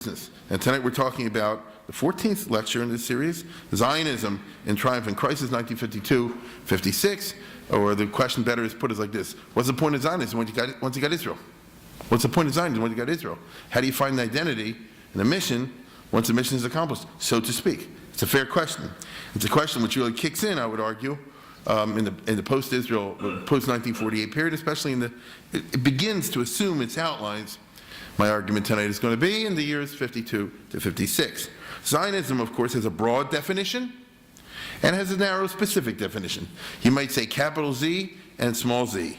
business. And tonight we're talking about the 14th lecture in this series, Zionism in Triumph and Crisis, 1952-56, or the question better is put as like this: what's the point of Zionism once you got Israel? What's the point of Zionism once you got Israel? How do you find an identity and a mission once the mission is accomplished, so to speak? It's a fair question. It's a question which really kicks in, I would argue, in the post-Israel, post-1948 period, especially it begins to assume its outlines. My argument tonight is going to be in the years 52 to 56. Zionism, of course, has a broad definition and has a narrow specific definition. You might say capital Z and small z.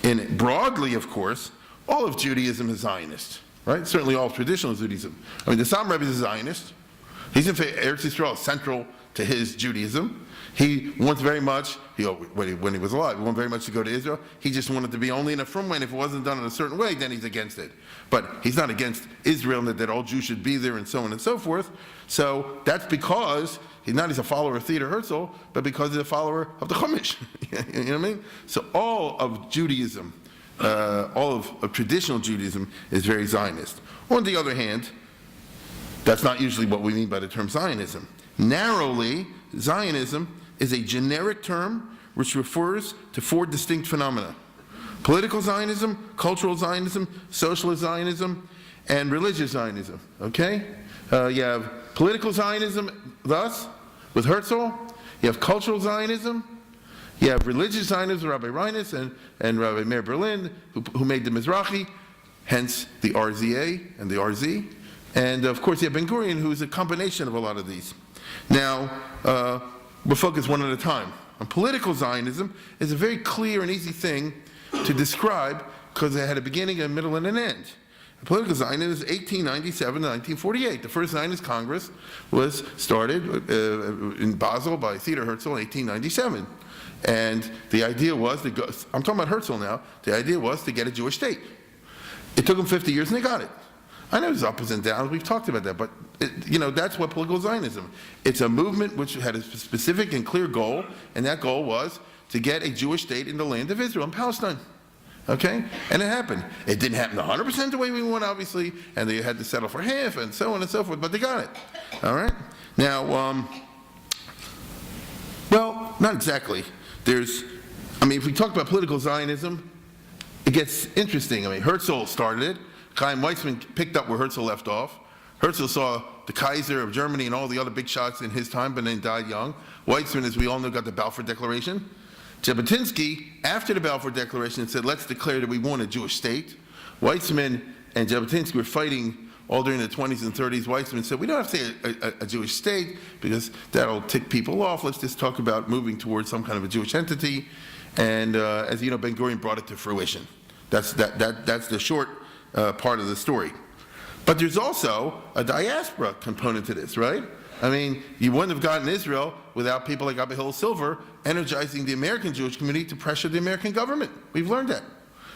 And broadly, of course, all of Judaism is Zionist, right? Certainly all of traditional Judaism. I mean, the Rabbi is a Zionist. He's in favor, Eretz Yisrael is central to his Judaism. He wants very much, when he was alive, he wanted very much to go to Israel. He just wanted to be only in a frum way, and if it wasn't done in a certain way, then he's against it. But he's not against Israel and that all Jews should be there and so on and so forth. So that's because he's a follower of Theodor Herzl, but because he's a follower of the Chumash. You know what I mean? So all of Judaism, all of traditional Judaism is very Zionist. On the other hand, that's not usually what we mean by the term Zionism. Narrowly, Zionism is a generic term which refers to four distinct phenomena: political Zionism, cultural Zionism, socialist Zionism, and religious Zionism. Okay? You have political Zionism, thus, with Herzl. You have cultural Zionism. You have religious Zionism, Rabbi Reines and Rabbi Meir Berlin, who made the Mizrahi, hence the RZA and the RZ. And of course, you have Ben Gurion, who's a combination of a lot of these. Now, we'll focus one at a time. And political Zionism is a very clear and easy thing to describe because it had a beginning, a middle, and an end. Political Zionism is 1897 to 1948. The first Zionist Congress was started in Basel by Theodor Herzl in 1897. And the idea was to go, I'm talking about Herzl now, the idea was to get a Jewish state. It took them 50 years and they got it. I know there's ups and downs, we've talked about that, but that's what political Zionism. It's a movement which had a specific and clear goal, and that goal was to get a Jewish state in the land of Israel, in Palestine. Okay? And it happened. It didn't happen 100% the way we want, obviously, and they had to settle for half, and so on and so forth, but they got it. All right? Now, well, not exactly. If we talk about political Zionism, it gets interesting. Herzl started it. Chaim Weizmann picked up where Herzl left off. Herzl saw the Kaiser of Germany and all the other big shots in his time, but then died young. Weizmann, as we all know, got the Balfour Declaration. Jabotinsky, after the Balfour Declaration, said, let's declare that we want a Jewish state. Weizmann and Jabotinsky were fighting all during the 20s and 30s. Weizmann said, we don't have to say a Jewish state because that'll tick people off. Let's just talk about moving towards some kind of a Jewish entity. And as you know, Ben Gurion brought it to fruition. That's the short part of the story. But there's also a diaspora component to this, right? You wouldn't have gotten Israel without people like Abigail Silver energizing the American Jewish community to pressure the American government. We've learned that.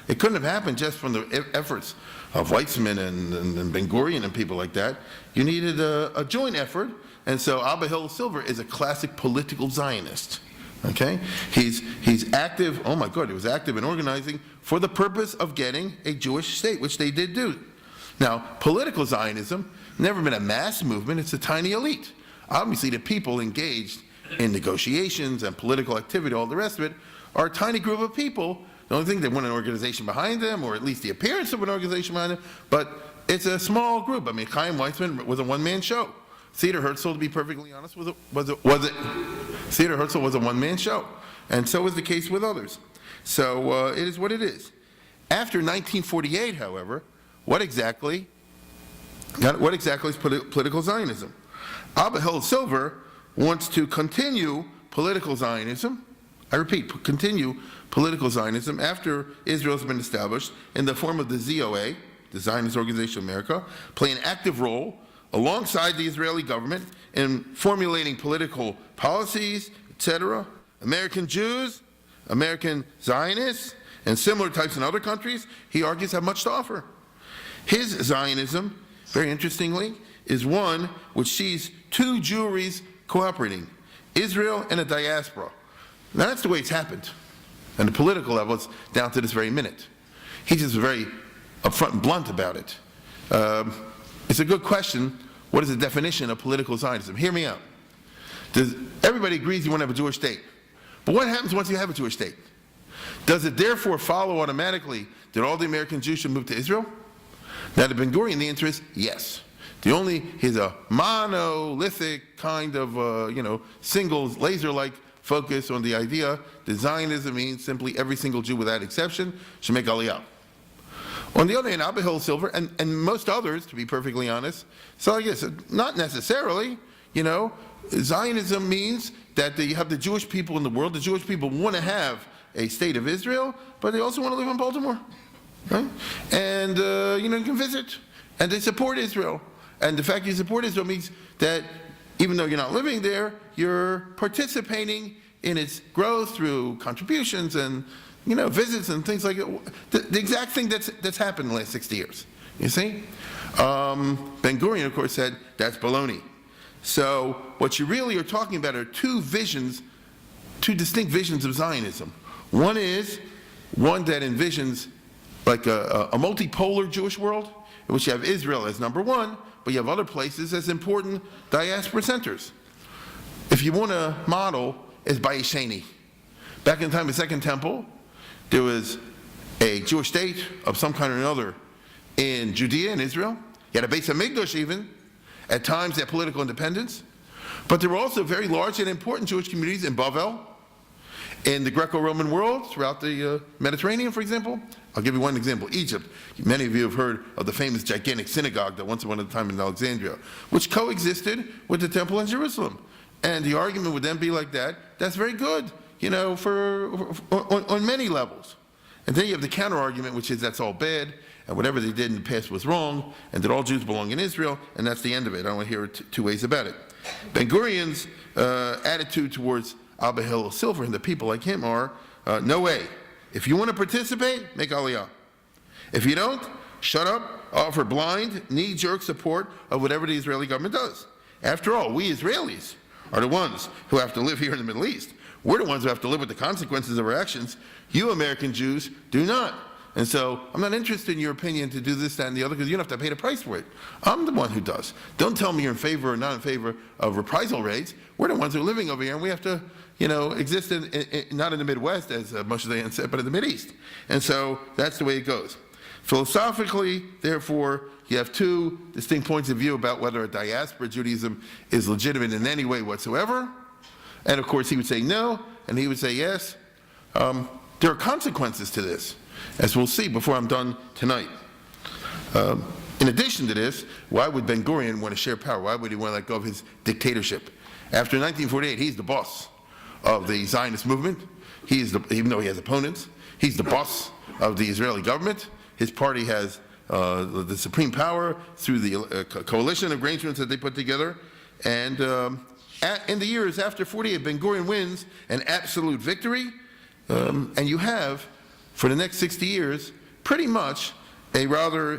It couldn't have happened just from the efforts of Weizmann and Ben Gurion and people like that. You needed a joint effort, and so Abigail Silver is a classic political Zionist. Okay? He's active, oh my God, he was active in organizing for the purpose of getting a Jewish state, which they did do. Now, political Zionism, never been a mass movement, it's a tiny elite. Obviously, the people engaged in negotiations and political activity, all the rest of it, are a tiny group of people. The only thing, they want an organization behind them, or at least the appearance of an organization behind them, but it's a small group. Chaim Weizmann was a one-man show. Theodor Herzl, to be perfectly honest, Theodor Herzl was a one-man show, and so was the case with others. So it is what it is. After 1948, however, what exactly is political Zionism? Abigail Silver wants to continue political Zionism. I repeat, continue political Zionism after Israel has been established in the form of the ZOA, the Zionist Organization of America, play an active role alongside the Israeli government in formulating political policies, etc. American Jews, American Zionists, and similar types in other countries, he argues, have much to offer. His Zionism, very interestingly, is one which sees two Jewries cooperating, Israel and a diaspora. Now that's the way it's happened. On the political level, it's down to this very minute. He's just very upfront and blunt about it. it's a good question. What is the definition of political Zionism? Hear me out. Everybody agrees you want to have a Jewish state. But what happens once you have a Jewish state? Does it therefore follow automatically that all the American Jews should move to Israel? Now, to Ben Gurion, the answer is yes. He's a monolithic kind of, single laser-like focus on the idea that Zionism means simply every single Jew without exception should make Aliyah. On the other hand, Abba Hill-Silver, and most others, to be perfectly honest, so I guess not necessarily, Zionism means that you have the Jewish people in the world. The Jewish people want to have a state of Israel, but they also want to live in Baltimore, right? And, you can visit, and they support Israel. And the fact you support Israel means that even though you're not living there, you're participating in its growth through contributions and, visits and things like that. The exact thing that's happened in the last 60 years, you see? Ben Gurion, of course, said that's baloney. So what you really are talking about are two distinct visions of Zionism. One is one that envisions like a multipolar Jewish world, in which you have Israel as number one, but you have other places as important diaspora centers. If you want to model, is Bayit Sheni. Back in the time of the Second Temple, there was a Jewish state of some kind or another in Judea and Israel. You had a Beis HaMikdash even. At times, they had political independence. But there were also very large and important Jewish communities in Bavel, in the Greco-Roman world, throughout the Mediterranean, for example. I'll give you one example, Egypt. Many of you have heard of the famous gigantic synagogue that once upon a time in Alexandria, which coexisted with the temple in Jerusalem. And the argument would then be like that's very good, on many levels. And then you have the counter-argument, which is that's all bad, and whatever they did in the past was wrong, and that all Jews belong in Israel, and that's the end of it. I don't want to hear two ways about it. Ben Gurion's attitude towards Abba Hill-Silver and the people like him are, no way. If you want to participate, make Aliyah. If you don't, shut up, offer blind, knee-jerk support of whatever the Israeli government does. After all, we Israelis are the ones who have to live here in the Middle East. We're the ones who have to live with the consequences of our actions. You American Jews do not. And so I'm not interested in your opinion to do this, that, and the other, because you don't have to pay the price for it. I'm the one who does. Don't tell me you're in favor or not in favor of reprisal raids. We're the ones who are living over here, and we have to, exist not in the Midwest, as Moshe Dayan said, but in the Mideast. And so that's the way it goes. Philosophically, therefore, you have two distinct points of view about whether a diaspora Judaism is legitimate in any way whatsoever. And of course, he would say no, and he would say yes. There are consequences to this, as we'll see before I'm done tonight. In addition to this, why would Ben Gurion want to share power? Why would he want to let go of his dictatorship? After 1948, he's the boss of the Zionist movement. Even though he has opponents, he's the boss of the Israeli government. His party has the supreme power through the coalition of arrangements that they put together. And in the years after 48, Ben Gurion wins an absolute victory. And you have, for the next 60 years, pretty much a rather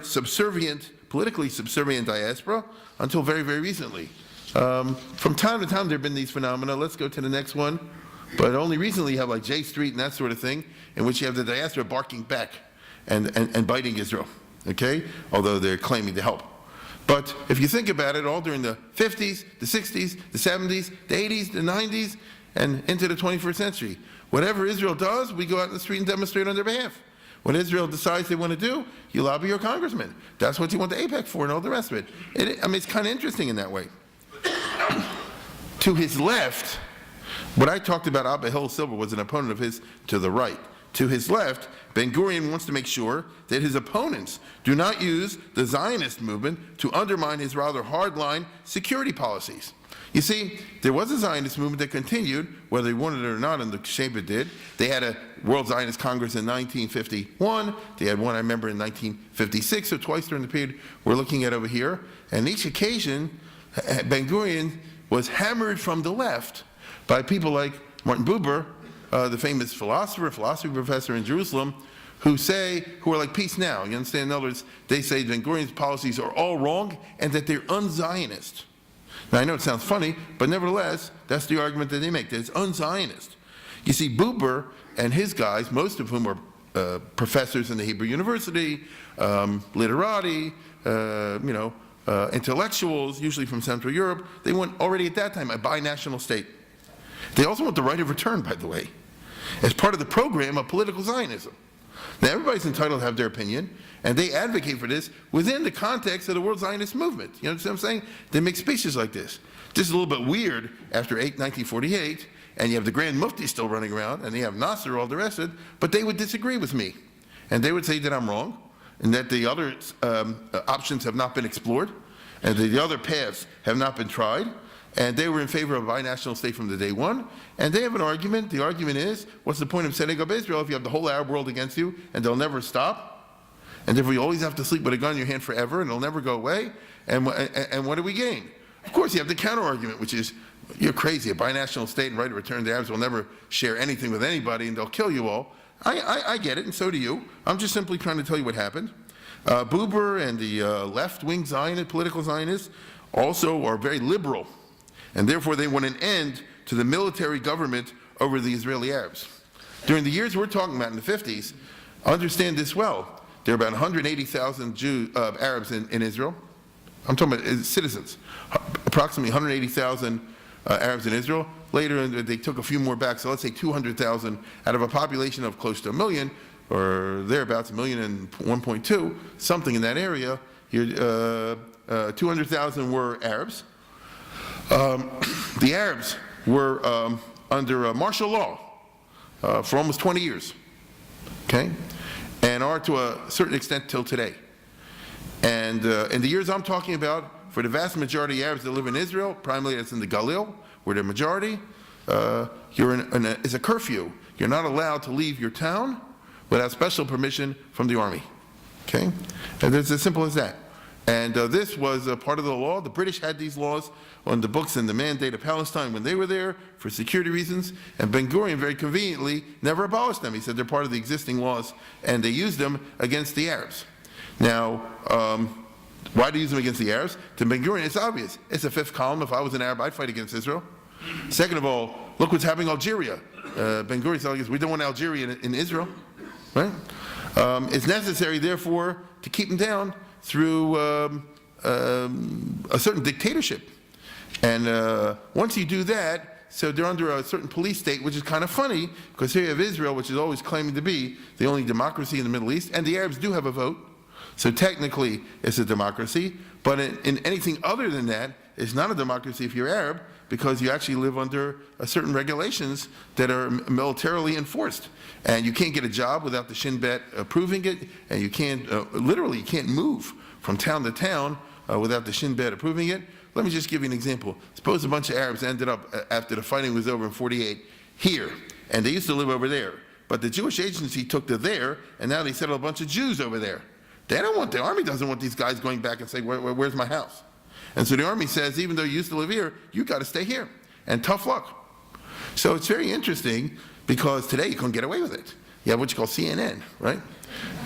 politically subservient diaspora until very, very recently. From time to time, there have been these phenomena. Let's go to the next one. But only recently you have like J Street and that sort of thing, in which you have the diaspora barking back and biting Israel, okay? Although they're claiming to help. But if you think about it, all during the 50s, the 60s, the 70s, the 80s, the 90s, and into the 21st century, whatever Israel does, we go out in the street and demonstrate on their behalf. When Israel decides they want to do, you lobby your congressman. That's what you want the AIPAC for and all the rest of it. It's kind of interesting in that way. To his left, what I talked about, Abba Hill-Silver was an opponent of his to the right. To his left, Ben Gurion wants to make sure that his opponents do not use the Zionist movement to undermine his rather hardline security policies. You see, there was a Zionist movement that continued, whether they wanted it or not, in the shape it did. They had a World Zionist Congress in 1951. They had one, I remember, in 1956, so twice during the period we're looking at over here. And each occasion, Ben Gurion was hammered from the left by people like Martin Buber, the famous philosophy professor in Jerusalem, who are like peace now. You understand? In other words, they say Ben Gurion's policies are all wrong and that they're un-Zionist. Now, I know it sounds funny, but nevertheless, that's the argument that they make, that it's un-Zionist. You see, Buber and his guys, most of whom are professors in the Hebrew University, literati, intellectuals, usually from Central Europe, they want already at that time a binational state. They also want the right of return, by the way, as part of the program of political Zionism. Now, everybody's entitled to have their opinion, and they advocate for this within the context of the World Zionist movement. You understand what I'm saying? They make speeches like this. This is a little bit weird after 1948, and you have the Grand Mufti still running around, and you have Nasser, all the rest of it, but they would disagree with me. And they would say that I'm wrong, and that the other options have not been explored, and the other paths have not been tried, and they were in favor of a binational state from the day one. And they have an argument. The argument is, what's the point of setting up Israel if you have the whole Arab world against you, and they'll never stop? And therefore you always have to sleep with a gun in your hand forever, and it'll never go away? And what do we gain? Of course, you have the counter-argument, which is, you're crazy. A binational state and right of return, the Arabs will never share anything with anybody, and they'll kill you all. I get it, and so do you. I'm just simply trying to tell you what happened. Buber and the left-wing Zionist, political Zionists, also are very liberal, and therefore they want an end to the military government over the Israeli Arabs. During the years we're talking about in the 50s, understand this well, there are about 180,000 Arabs in Israel. I'm talking about citizens, approximately 180,000 Arabs in Israel. Later they took a few more back, so let's say 200,000 out of a population of close to 1 million, or thereabouts, 1 million and 1.2, something in that area. 200,000 were Arabs. The Arabs were under martial law for almost 20 years, okay, and are to a certain extent till today. And in the years I'm talking about, for the vast majority of Arabs that live in Israel, primarily that's in the Galil, where the majority, it's a curfew. You're not allowed to leave your town without special permission from the army, okay? And it's as simple as that. And this was a part of the law. The British had these laws on the books in the Mandate of Palestine when they were there for security reasons, and Ben-Gurion very conveniently never abolished them. He said they're part of the existing laws, and they used them against the Arabs. Now, why do you use them against the Arabs? To Ben-Gurion, it's obvious. It's a fifth column. If I was an Arab, I'd fight against Israel. Second of all, look what's happening in Algeria. Ben-Gurion said, we don't want Algeria in Israel, right? It's necessary, therefore, to keep them down through a certain dictatorship. And once you do that, so they're under a certain police state, which is kind of funny, because here you have Israel, which is always claiming to be the only democracy in the Middle East, and the Arabs do have a vote. So technically, it's a democracy, but in anything other than that, it's not a democracy if you're Arab, because you actually live under certain regulations that are militarily enforced. And you can't get a job without the Shin Bet approving it, and you can't, literally, you can't move from town to town without the Shin Bet approving it. Let me just give you an example. Suppose a bunch of Arabs ended up, after the fighting was over in 48, here, and they used to live over there. But the Jewish agency took to there, and now they settled a bunch of Jews over there. They don't want, the army doesn't want these guys going back and saying, where's my house? And so the army says, even though you used to live here, you got to stay here, and tough luck. So it's very interesting, because today you couldn't get away with it. You have what you call CNN, right?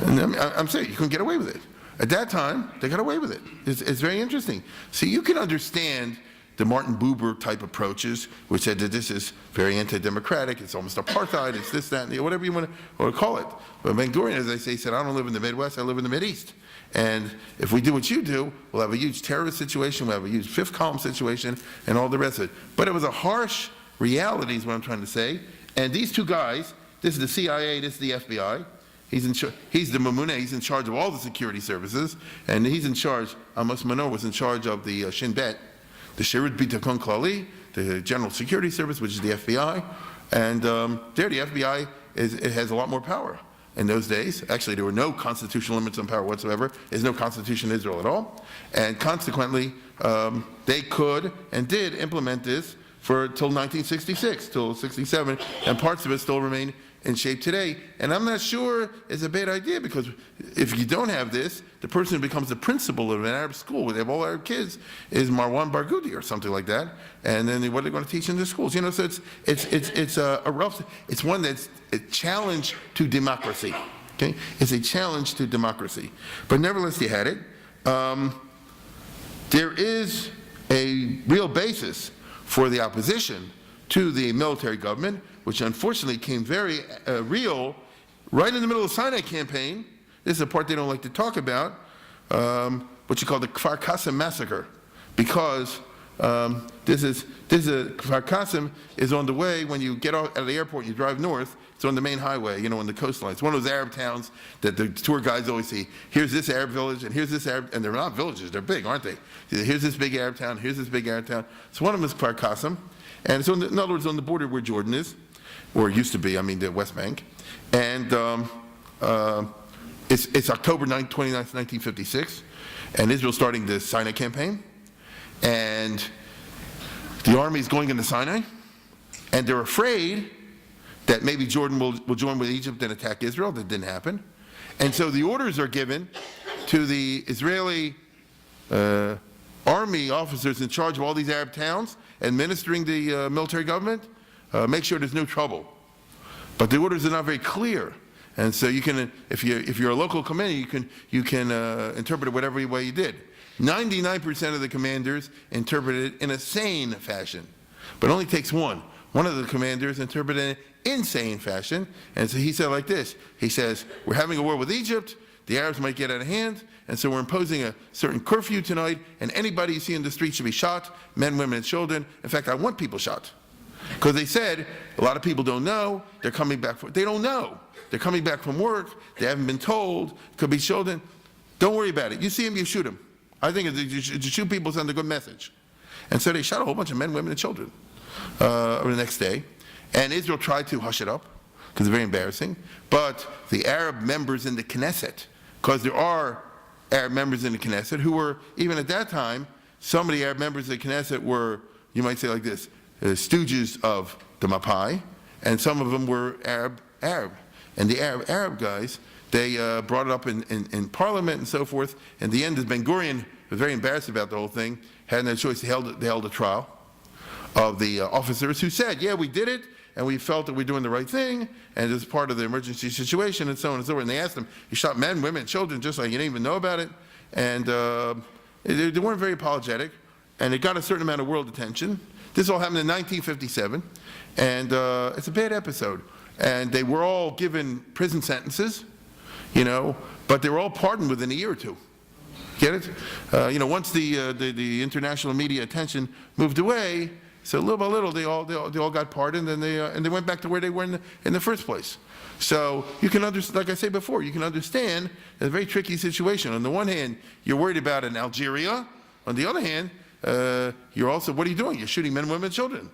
And I'm saying you couldn't get away with it. At that time, they got away with it. It's very interesting. So you can understand the Martin Buber type approaches, which said that this is very anti-democratic, it's almost apartheid, it's this, that, and whatever you want to call it. But Ben-Gurion, as I say, said, I don't live in the Midwest, I live in the Mideast. And if we do what you do, we'll have a huge terrorist situation, we'll have a huge fifth column situation, and all the rest of it. But it was a harsh reality is what I'm trying to say. And these two guys, this is the CIA, this is the FBI, he's the Mamuna, he's in charge of all the security services, and he's in charge, Amos Manor was in charge of the Shin Bet, the Shirut Bitakon Klali, the General Security Service, which is the FBI, and there the FBI it has a lot more power. In those days, actually there were no constitutional limits on power whatsoever. There's no constitution in Israel at all. And consequently, they could and did implement this till 1966, till 67, and parts of it still remain in shape today. And I'm not sure it's a bad idea, because if you don't have this, the person who becomes the principal of an Arab school, where they have all Arab kids, is Marwan Barghouti or something like that. And then what are they going to teach in the schools? You know, so it's a rough, it's one that's a challenge to democracy. Okay, it's a challenge to democracy. But nevertheless, they had it. There is a real basis for the opposition to the military government, which unfortunately came very real right in the middle of the Sinai campaign. This is a part they don't like to talk about. what you call the Kfar Qasim massacre, because Kfar Qasim is on the way when you get out of the airport and you drive north. It's on the main highway, on the coastline. It's one of those Arab towns that the tour guides always see. Here's this Arab village, and here's this Arab, and they're not villages, they're big, aren't they? Here's this big Arab town, here's this big Arab town. So one of them is Kfar Qasim, and so in other words, on the border where Jordan is, or it used to be, the West Bank. And it's October 29th, 1956, and Israel's starting the Sinai campaign. And the army is going into Sinai, and they're afraid that maybe Jordan will join with Egypt and attack Israel. That didn't happen. And so the orders are given to the Israeli army officers in charge of all these Arab towns, administering the military government, make sure there's no trouble. But the orders are not very clear. And so you can, if you're a local commander, you can interpret it whatever way you did. 99% of the commanders interpreted it in a sane fashion, but it only takes one. One of the commanders interpreted it in an insane fashion, and so he said like this. He says, we're having a war with Egypt, the Arabs might get out of hand, and so we're imposing a certain curfew tonight, and anybody you see in the street should be shot, men, women, and children. In fact, I want people shot. Because they said, a lot of people don't know, they're coming back, they don't know. They're coming back from work, they haven't been told, could be children. Don't worry about it. You see them, you shoot them. I think you shoot people send a good message. And so they shot a whole bunch of men, women, and children the next day. And Israel tried to hush it up, because it's very embarrassing. But the Arab members in the Knesset, because there are Arab members in the Knesset who were, even at that time, some of the Arab members of the Knesset were, you might say like this, stooges of the Mapai, and some of them were Arab. And the Arab guys, they brought it up in Parliament and so forth. In the end, Ben-Gurion was very embarrassed about the whole thing, had no choice. They held a trial of the officers who said, yeah, we did it, and we felt that we were doing the right thing, and it's part of the emergency situation, and so on and so forth. And they asked them, you shot men, women, children, just like you didn't even know about it. And they weren't very apologetic, and it got a certain amount of world attention. This all happened in 1957, and it's a bad episode. And they were all given prison sentences, but they were all pardoned within a year or two. Get it? Once the international media attention moved away, so little by little they all got pardoned, and they went back to where they were in the first place. So you can understand, like I said before, you can understand a very tricky situation. On the one hand, you're worried about in Algeria. On the other hand, you're also, what are you doing? You're shooting men, women, and children.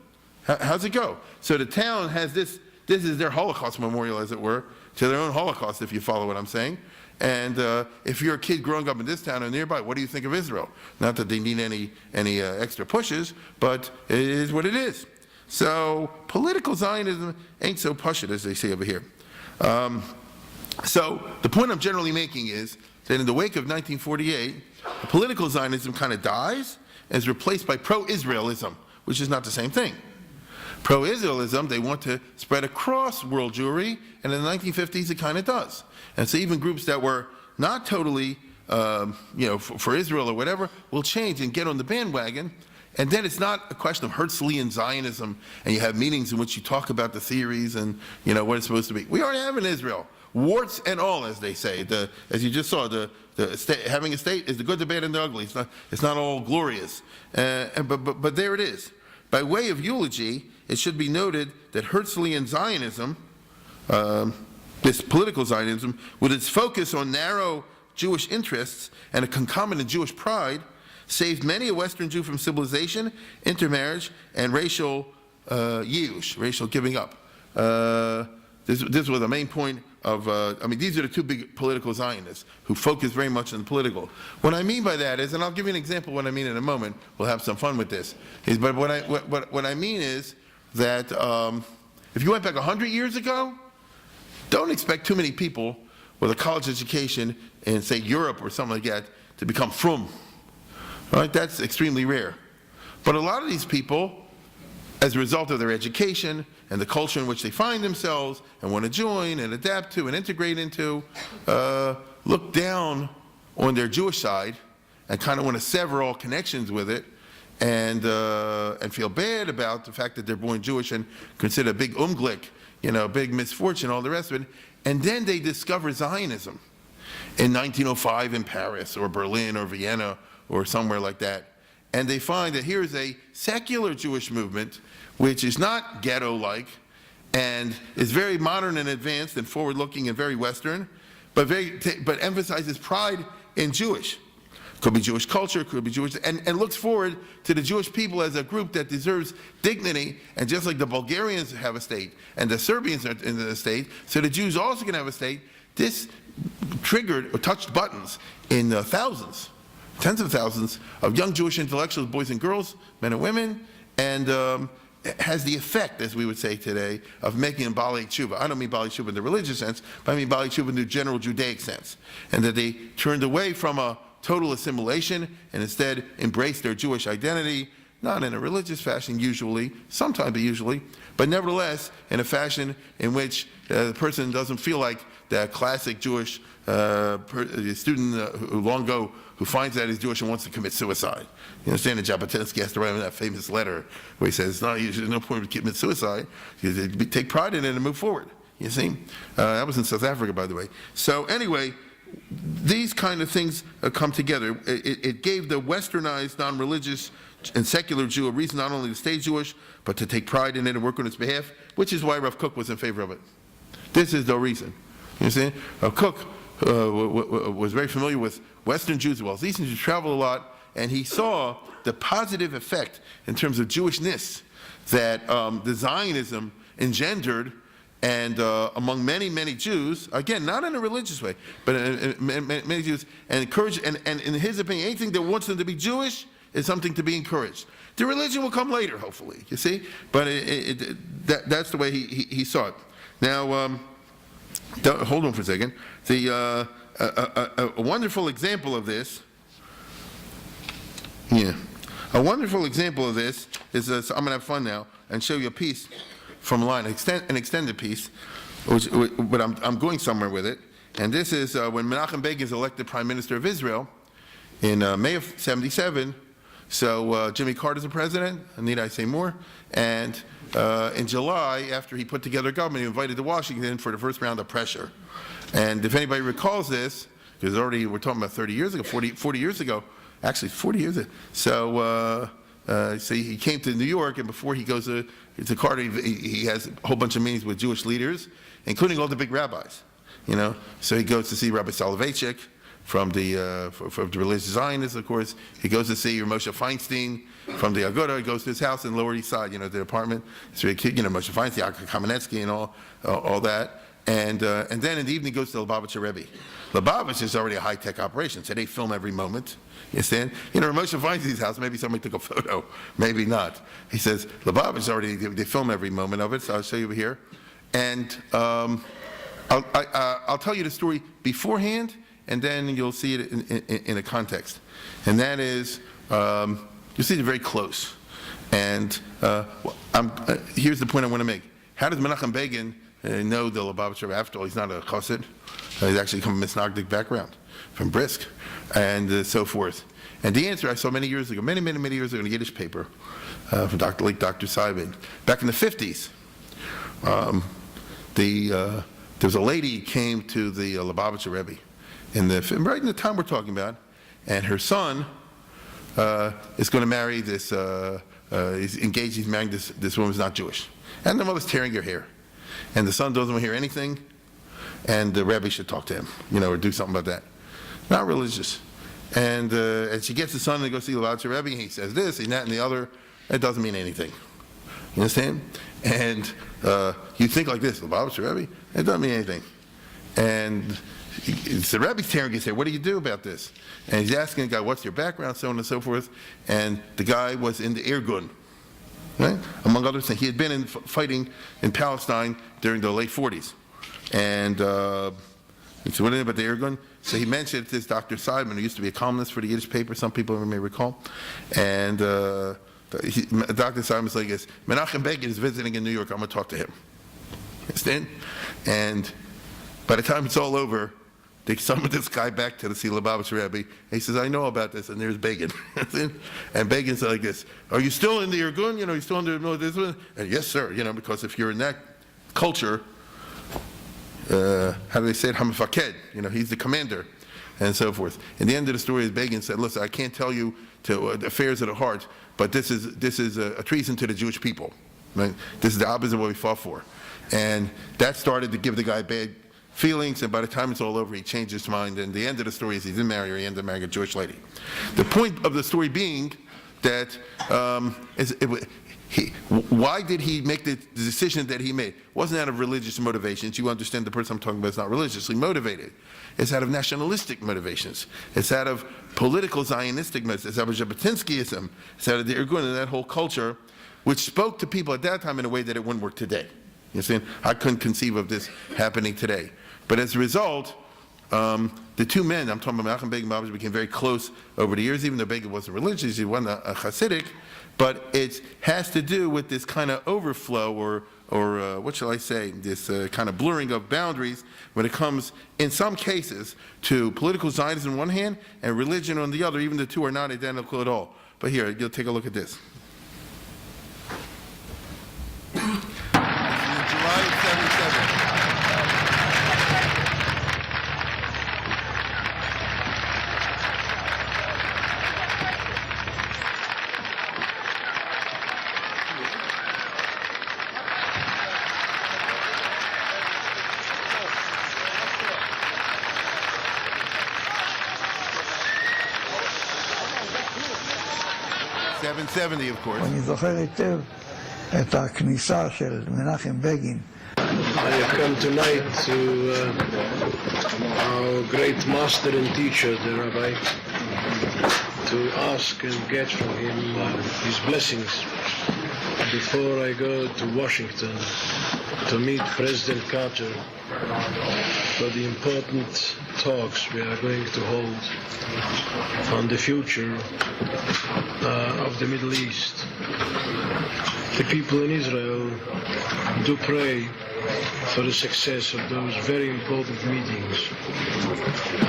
How's it go? So the town has this is their Holocaust memorial, as it were, to their own Holocaust, if you follow what I'm saying. And if you're a kid growing up in this town or nearby, what do you think of Israel? Not that they need any extra pushes, but it is what it is. So political Zionism ain't so pashut as they say over here. So the point I'm generally making is that in the wake of 1948, political Zionism kind of dies and is replaced by pro-Israelism, which is not the same thing. Pro-Israelism, they want to spread across world Jewry, and in the 1950s it kind of does. And so even groups that were not totally, for Israel or whatever, will change and get on the bandwagon. And then it's not a question of Herzlian Zionism, and you have meetings in which you talk about the theories and what it's supposed to be. We already have in Israel, warts and all, as they say. As you just saw, having a state is the good, the bad, and the ugly. It's not all glorious. But there it is. By way of eulogy, it should be noted that Herzlian Zionism, this political Zionism, with its focus on narrow Jewish interests and a concomitant Jewish pride, saved many a Western Jew from civilization, intermarriage, and racial yiush, racial giving up. This was the main point of, these are the two big political Zionists who focus very much on the political. What I mean by that is, and I'll give you an example of what I mean in a moment, we'll have some fun with this, but what I mean is that if you went back 100 years ago, don't expect too many people with a college education in, say, Europe or something like that to become frum. Right? That's extremely rare. But a lot of these people, as a result of their education and the culture in which they find themselves and want to join and adapt to and integrate into, look down on their Jewish side and kind of want to sever all connections with it and feel bad about the fact that they're born Jewish and consider a big big misfortune, all the rest of it. And then they discover Zionism. in 1905 in Paris or Berlin or Vienna or somewhere like that. And they find that here is a secular Jewish movement which is not ghetto-like and is very modern and advanced and forward-looking and very Western, but emphasizes pride in Jewish. Could be Jewish culture, could be Jewish, and looks forward to the Jewish people as a group that deserves dignity, and just like the Bulgarians have a state, and the Serbians are in the state, so the Jews also can have a state. This triggered or touched buttons in thousands, tens of thousands of young Jewish intellectuals, boys and girls, men and women, and has the effect, as we would say today, of making them Baalei Tshuva. I don't mean Baalei Tshuva in the religious sense, but I mean Baalei Tshuva in the general Judaic sense. And that they turned away from a total assimilation and instead embraced their Jewish identity, not in a religious fashion usually, sometimes but usually, but nevertheless in a fashion in which the person doesn't feel like the classic Jewish student who long ago who finds out he's Jewish and wants to commit suicide. You understand that Jabotinsky has to write him that famous letter where he says, no, there's no point in committing suicide. You take pride in it and move forward. You see? That was in South Africa, by the way. So anyway, these kind of things come together. It gave the westernized, non-religious, and secular Jew a reason not only to stay Jewish, but to take pride in it and work on its behalf, which is why Rav Kook was in favor of it. This is the reason. You see? Rav Kook was very familiar with Western Jews as well as Eastern Jews, traveled a lot, and he saw the positive effect in terms of Jewishness that the Zionism engendered, and among many, many Jews, again, not in a religious way, but many Jews, and encouraged, and in his opinion, anything that wants them to be Jewish is something to be encouraged. The religion will come later, hopefully, you see? But that's the way he saw it. Now, hold on for a second. A wonderful example of this, a wonderful example of this is, so I'm going to have fun now and show you a piece from a line, an extended piece, but I'm going somewhere with it. And this is when Menachem Begin is elected Prime Minister of Israel in May of '77. So Jimmy Carter's the president, need I say more? And in July, after he put together a government, he invited to Washington for the first round of pressure. And if anybody recalls this, because already we're talking about 30 years ago, 40 years ago, actually 40 years ago. So he came to New York, and before he goes to Carter, he has a whole bunch of meetings with Jewish leaders, including all the big rabbis. You know, so he goes to see Rabbi Soloveitchik from the religious Zionists, of course. He goes to see Moshe Feinstein from the Aguda. He goes to his house in Lower East Side, the apartment. So Moshe Feinstein, Kamenetsky, and all that. And then in the evening, he goes to Lubavitcher Rebbe. Lubavitch is already a high-tech operation, so they film every moment. You understand? Moshe Feinstein's house, maybe somebody took a photo, maybe not. He says, Lubavitch already, they film every moment of it, so I'll show you over here. And I'll tell you the story beforehand, and then you'll see it in a context. And that is, you'll see it very close. And here's the point I want to make. How does Menachem Begin know the Lubavitcher? After all, he's not a chassid. He's actually come from a Misnagdic background, from Brisk, and so forth. And the answer I saw many years ago, many years ago, in a Yiddish paper from late Dr. Simon. Back in the 50s, there was a lady came to the Lubavitcher Rebbe, right in the time we're talking about, and her son is going to marry this, he's engaged, he's marrying this woman who's not Jewish. And the mother's tearing her hair. And the son doesn't want to hear anything, and the Rebbe should talk to him, or do something about that. Not religious. And she gets the son to go see the Lubavitcher Rebbe, and he says this, and that, and the other. It doesn't mean anything. You understand? And you think like this, Lubavitcher Rebbe? It doesn't mean anything. And it's the Rebbe's tearing his hair. What do you do about this? And he's asking the guy, what's your background, so on and so forth. And the guy was in the Irgun. Right? Among other things, he had been fighting in Palestine during the late 40s. And so what about the Irgun? So he mentioned this Dr. Simon, who used to be a columnist for the Yiddish paper, some people may recall. And Dr. Simon's like this, Menachem Begin is visiting in New York, I'm going to talk to him. Understand? And by the time it's all over, they summoned this guy back to the Lubavitcher Rebbe. And he says, I know about this, and there's Begin. And Begin's like this, are you still in the Irgun? You still in the this one? And yes, sir, because if you're in that culture, how do they say it, hamafaked, he's the commander, and so forth. In the end of the story, Begin said, listen, I can't tell you to the affairs of the heart, but this is a treason to the Jewish people. Right? This is the opposite of what we fought for. And that started to give the guy bad feelings, and by the time it's all over, he changed his mind, and the end of the story is he didn't marry her, he ended up marrying a Jewish lady. The point of the story being that why did he make the decision that he made? It wasn't out of religious motivations. You understand the person I'm talking about is not religiously motivated. It's out of nationalistic motivations. It's out of political Zionistic motivations. It's out of Jabotinskyism. It's out of the Irgun and that whole culture, which spoke to people at that time in a way that it wouldn't work today. You see, I couldn't conceive of this happening today. But as a result, the two men, I'm talking about Menachem Begin and Babish, became very close over the years, even though Begin wasn't religious, he wasn't a Hasidic, but it has to do with this kind of overflow, or what shall I say, this kind of blurring of boundaries when it comes, in some cases, to political Zionism on one hand and religion on the other. Even the two are not identical at all. But here, you'll take a look at this. This is in July of 77. 770, of course. אני זוכר היטב את הכניסה של מנחם בגין. I have come tonight to our great master and teacher, the Rabbi, to ask and get from him his blessings before I go to Washington to meet President Carter for the important talks we are going to hold on the future of the Middle East. The people in Israel do pray for the success of those very important meetings.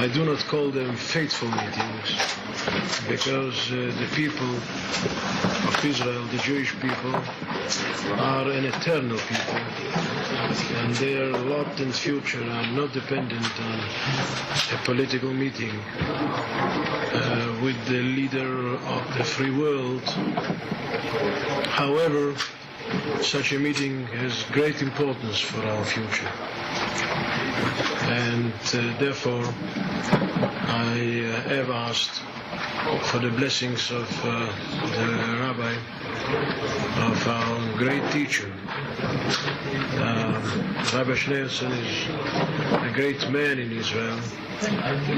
I do not call them fateful meetings, because the people of Israel, the Jewish people, are an eternal people, and their lot and future are not dependent on a political meeting with the leader of the free world. However, such a meeting has great importance for our future, and therefore I have asked for the blessings of the Rabbi, of our great teacher. Rabbi Schneerson is a great man in Israel.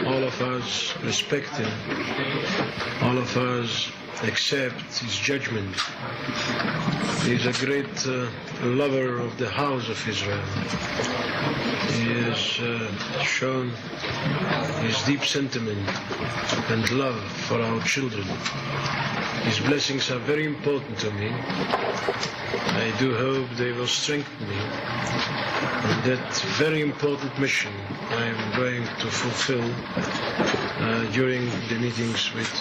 All of us respect him. All of us accept his judgment. He is a great lover of the house of Israel. He has shown his deep sentiment and love for our children. His blessings are very important to me. I do hope they will strengthen me in that very important mission I am going to fulfill during the meetings with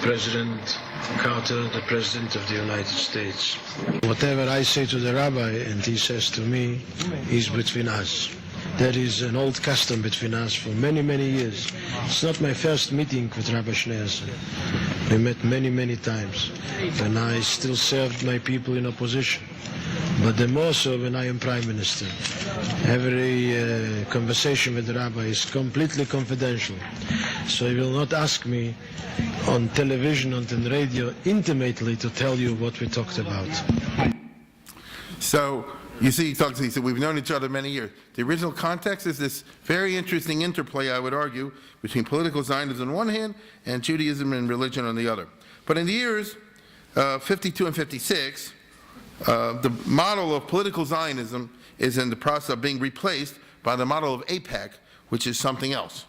President Carter, the President of the United States. Whatever I say to the Rabbi and he says to me is between us. There is an old custom between us for many, many years. It's not my first meeting with Rabbi Schneerson. We met many, many times when I still served my people in opposition. But the more so when I am Prime Minister. Every conversation with the Rabbi is completely confidential. So he will not ask me on television and on radio intimately to tell you what we talked about. So, you see, he said, we've known each other many years. The original context is this very interesting interplay, I would argue, between political Zionism on one hand and Judaism and religion on the other. But in the years 52 and 56, the model of political Zionism is in the process of being replaced by the model of AIPAC, which is something else.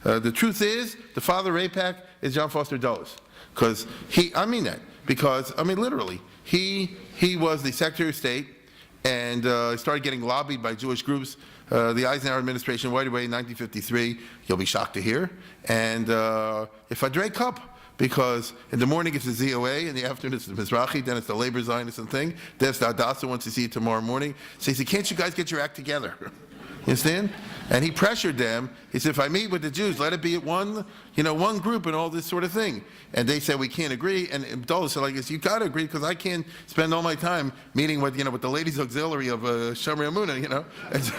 The truth is, the father of AIPAC is John Foster Dulles. Because literally, he was the Secretary of State, and started getting lobbied by Jewish groups. The Eisenhower administration right away in 1953, you'll be shocked to hear. And if I drank cup, because in the morning it's the ZOA, in the afternoon it's the Mizrahi, then it's the labor Zionist thing, then it's the Hadassah wants to see it tomorrow morning. So he said, can't you guys get your act together? You understand? And he pressured them. He said, if I meet with the Jews, let it be one group and all this sort of thing. And they said, we can't agree. And Abdullah said like this, you got to agree because I can't spend all my time meeting with, with the ladies auxiliary of Shomrei Emunah, It's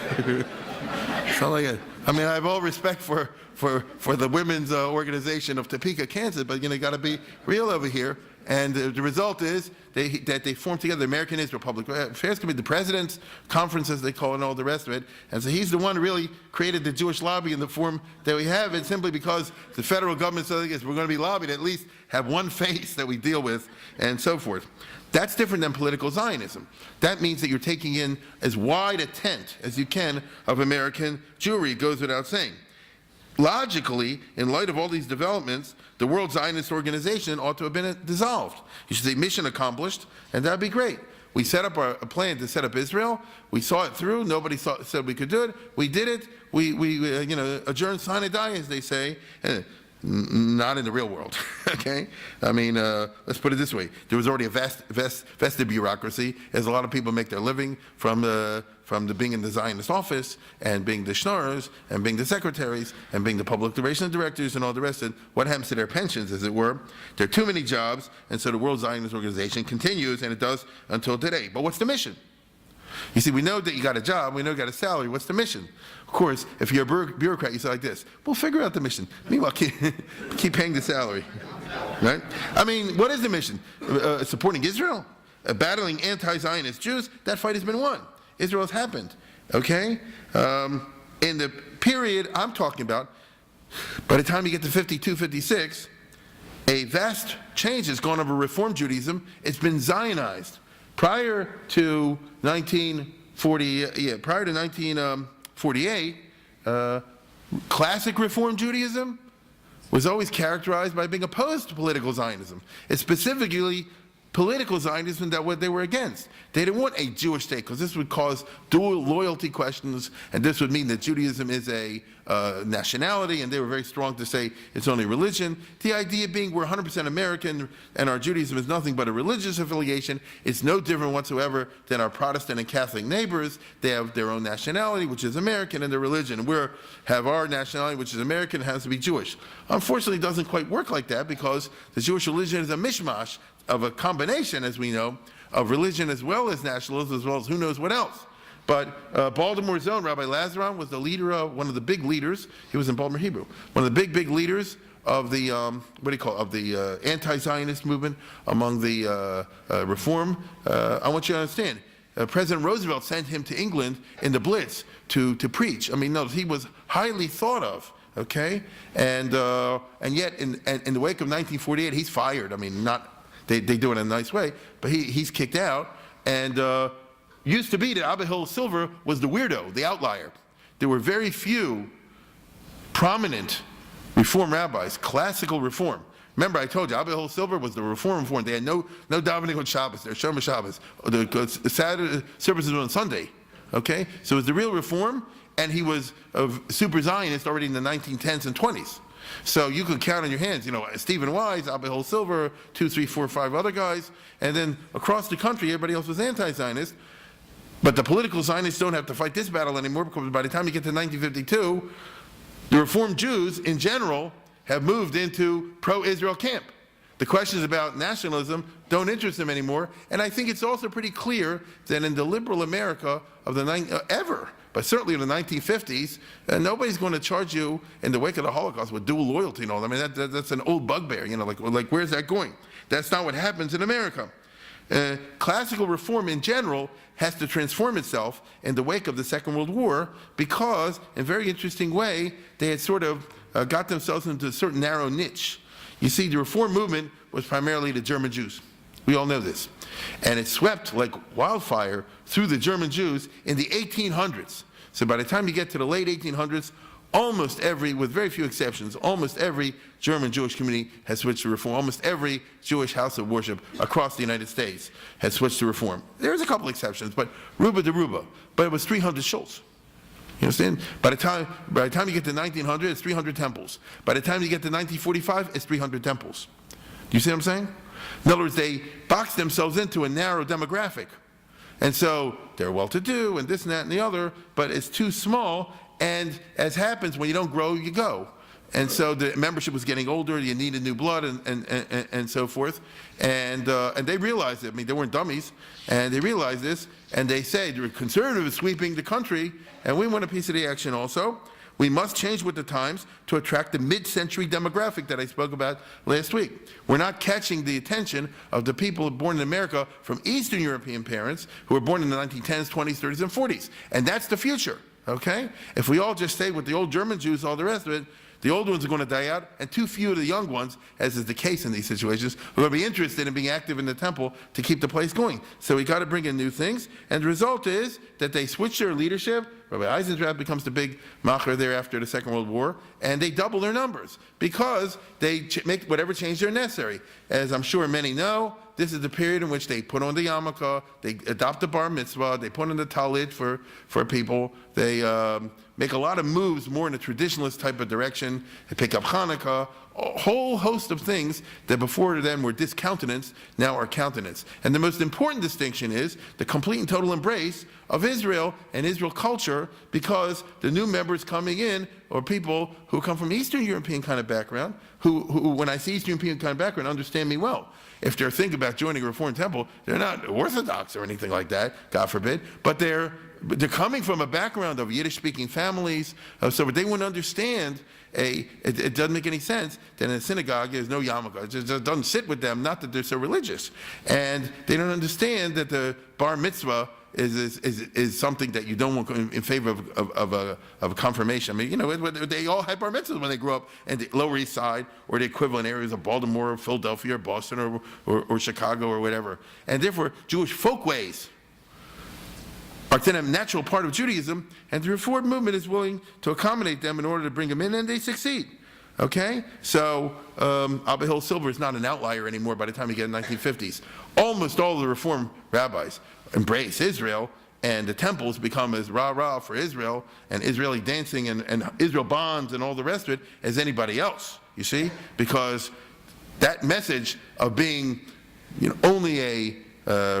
not like I have all respect for the women's organization of Topeka, Kansas, but you got to be real over here. And the result is that they formed together the American Israel Public Affairs Committee, the President's Conference, as they call it, and all the rest of it. And so he's the one who really created the Jewish lobby in the form that we have. It's simply because the federal government says, we're going to be lobbied, at least have one face that we deal with, and so forth. That's different than political Zionism. That means that you're taking in as wide a tent as you can of American Jewry. It goes without saying. Logically, in light of all these developments, the World Zionist Organization ought to have been dissolved. You should say mission accomplished, and that'd be great. We set up a plan to set up Israel. We saw it through. Nobody said we could do it. We did it. We adjourned sine die, as they say. Not in the real world, okay? Let's put it this way. There was already a vested bureaucracy, as a lot of people make their living from being in the Zionist office, and being the schnorrers, and being the secretaries, and being the public relations directors, and all the rest. And what happens to their pensions, as it were? There are too many jobs, and so the World Zionist Organization continues, and it does until today. But what's the mission? You see, we know that you got a job, we know you got a salary. What's the mission? Of course, if you're a bureaucrat, you say like this, we'll figure out the mission. Meanwhile, keep paying the salary, right? What is the mission? Supporting Israel? Battling anti-Zionist Jews? That fight has been won. Israel has happened, okay? In the period I'm talking about, by the time you get to 52, 56, a vast change has gone over Reform Judaism. It's been Zionized. Prior to 1948, classic Reform Judaism was always characterized by being opposed to political Zionism. It's specifically political Zionism that what they were against. They didn't want a Jewish state because this would cause dual loyalty questions, and this would mean that Judaism is a nationality, and they were very strong to say it's only religion. The idea being we're 100% American and our Judaism is nothing but a religious affiliation. It's no different whatsoever than our Protestant and Catholic neighbors. They have their own nationality, which is American, and their religion. We have our nationality, which is American, has to be Jewish. Unfortunately, it doesn't quite work like that because the Jewish religion is a mishmash of a combination, as we know, of religion as well as nationalism, as well as who knows what else. But Baltimore's own Rabbi Lazaron was the leader of, one of the big leaders, he was in Baltimore Hebrew, one of the big leaders of the, of the anti-Zionist movement among the Reform. I want you to understand, President Roosevelt sent him to England in the Blitz to preach. Notice he was highly thought of. Okay, and yet in the wake of 1948, he's fired. They do it in a nice way, but he's kicked out. And used to be that Abba Hill Silver was the weirdo, the outlier. There were very few prominent Reform rabbis, classical Reform. Remember, I told you, Abba Hill Silver was the Reform. They had no davening on Shabbos. They're Shomer Shabbos. The Saturday services were on Sunday. Okay, so it was the real Reform, and he was a super Zionist already in the 1910s and 20s. So you could count on your hands, Stephen Wise, Abba Hill Silver, 2, 3, 4, 5 other guys, and then across the country, everybody else was anti-Zionist. But the political Zionists don't have to fight this battle anymore because by the time you get to 1952, the Reformed Jews in general have moved into pro-Israel camp. The questions about nationalism don't interest them anymore, and I think it's also pretty clear that in the liberal America of the ever, but certainly in the 1950s, nobody's going to charge you in the wake of the Holocaust with dual loyalty and all. That's an old bugbear. Like where's that going? That's not what happens in America. Classical Reform in general has to transform itself in the wake of the Second World War because, in a very interesting way, they had sort of got themselves into a certain narrow niche. You see, the Reform movement was primarily the German Jews. We all know this. And it swept like wildfire through the German Jews in the 1800s. So by the time you get to the late 1800s, almost every, with very few exceptions, almost every German Jewish community has switched to Reform. Almost every Jewish house of worship across the United States has switched to Reform. There's a couple exceptions, but Ruba de Ruba. But it was 300 shuls. You understand? By the time you get to 1900, it's 300 temples. By the time you get to 1945, it's 300 temples. Do you see what I'm saying? In other words, they boxed themselves into a narrow demographic. And so they're well-to-do and this and that and the other, but it's too small, and as happens, when you don't grow, you go. And so the membership was getting older, you needed new blood and so forth. And they realized it. I mean, they weren't dummies, and they realized this, and they say, the conservatives sweeping the country, and we want a piece of the action also. We must change with the times to attract the mid-century demographic that I spoke about last week. We're not catching the attention of the people born in America from Eastern European parents who were born in the 1910s, 20s, 30s, and 40s. And that's the future, okay? If we all just stay with the old German Jews, all the rest of it, the old ones are going to die out, and too few of the young ones, as is the case in these situations, are going to be interested in being active in the temple to keep the place going. So we got to bring in new things, and the result is that they switch their leadership. Rabbi Eisendrath becomes the big macher there after the Second World War, and they double their numbers because they make whatever change they're necessary. As I'm sure many know, this is the period in which they put on the yarmulke, they adopt the bar mitzvah, they put on the talit for people, they make a lot of moves more in a traditionalist type of direction, they pick up Hanukkah, a whole host of things that before then were discountenanced, now are countenanced. And the most important distinction is the complete and total embrace of Israel and Israel culture, because the new members coming in are people who come from Eastern European kind of background, who when I say Eastern European kind of background, understand me well. If they're thinking about joining a Reformed temple, they're not Orthodox or anything like that, God forbid, but they're coming from a background of Yiddish-speaking families, so they wouldn't understand it doesn't make any sense that in a synagogue there's no yarmulke. It just doesn't sit with them, not that they're so religious. And they don't understand that the bar mitzvah is something that you don't want in favor of a confirmation. I mean, you know, they all had bar mitzvahs when they grew up in the Lower East Side or the equivalent areas of Baltimore or Philadelphia or Boston or Chicago or whatever. And therefore, Jewish folkways are then a natural part of Judaism, and the Reform movement is willing to accommodate them in order to bring them in, and they succeed. Okay? So, Abba Hill Silver is not an outlier anymore by the time you get in the 1950s. Almost all of the Reform rabbis embrace Israel, and the temples become as rah-rah for Israel, and Israeli dancing and Israel bonds and all the rest of it as anybody else, you see? Because that message of being, you know, only a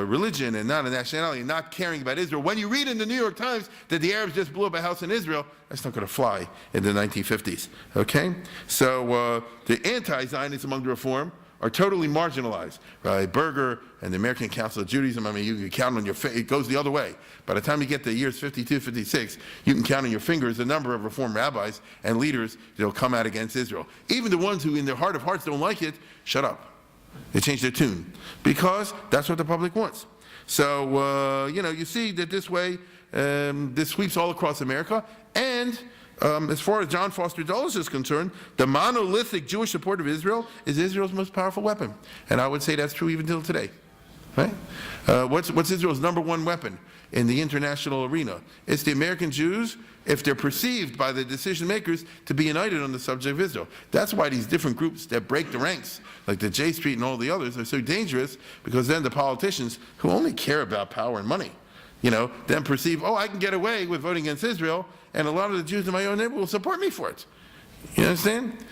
religion and not a nationality, and not caring about Israel. When you read in the New York Times that the Arabs just blew up a house in Israel, that's not going to fly in the 1950s, okay? So the anti-Zionists among the Reform are totally marginalized. Rabbi Berger and the American Council of Judaism, I mean, you can count on your it goes the other way. By the time you get to years 52, 56, you can count on your fingers the number of Reform rabbis and leaders that will come out against Israel. Even the ones who in their heart of hearts don't like it, shut up. They change their tune because that's what the public wants. So, you know, you see that this way, this sweeps all across America. And as far as John Foster Dulles is concerned, the monolithic Jewish support of Israel is Israel's most powerful weapon. And I would say that's true even till today. Right? What's Israel's number one weapon in the international arena? It's the American Jews, if they're perceived by the decision makers to be united on the subject of Israel. That's why these different groups that break the ranks, like the J Street and all the others, are so dangerous, because then the politicians who only care about power and money, you know, then perceive, oh, I can get away with voting against Israel, and a lot of the Jews in my own neighborhood will support me for it. You understand?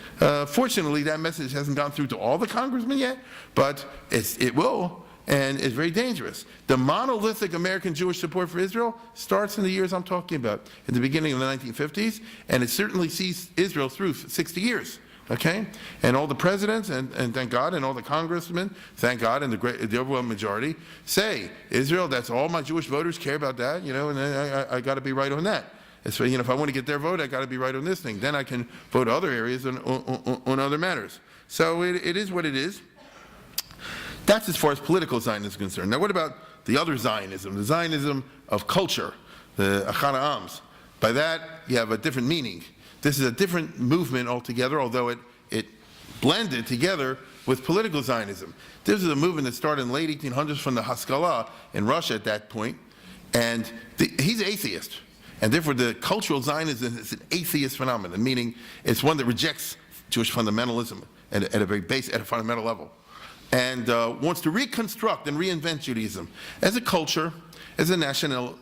Fortunately, that message hasn't gone through to all the congressmen yet, but it will. And it's very dangerous. The monolithic American Jewish support for Israel starts in the years I'm talking about, in the beginning of the 1950s, and it certainly sees Israel through 60 years, okay? And all the presidents, and thank God, and all the congressmen, thank God, and the overwhelming majority, say, Israel, that's all my Jewish voters care about that, you know, and I got to be right on that. So, you know, if I want to get their vote, I got to be right on this thing. Then I can vote other areas on other matters. So it is what it is. That's as far as political Zionism is concerned. Now what about the other Zionism, the Zionism of culture, the Achad Ha'ams? By that, you have a different meaning. This is a different movement altogether, although it blended together with political Zionism. This is a movement that started in the late 1800s from the Haskalah in Russia at that point, and he's atheist. And therefore the cultural Zionism is an atheist phenomenon, meaning it's one that rejects Jewish fundamentalism at a very base, at a fundamental level. And wants to reconstruct and reinvent Judaism as a culture, as a national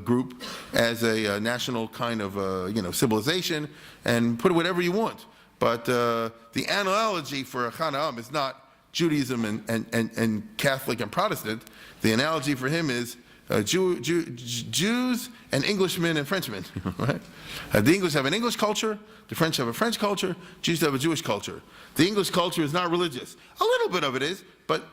group, as a national kind of you know, civilization, and put it whatever you want. But the analogy for Achad Ha'am is not Judaism and Catholic and Protestant. The analogy for him is Jews and Englishmen and Frenchmen. Right? The English have an English culture, the French have a French culture, Jews have a Jewish culture. The English culture is not religious. A little bit of it is, but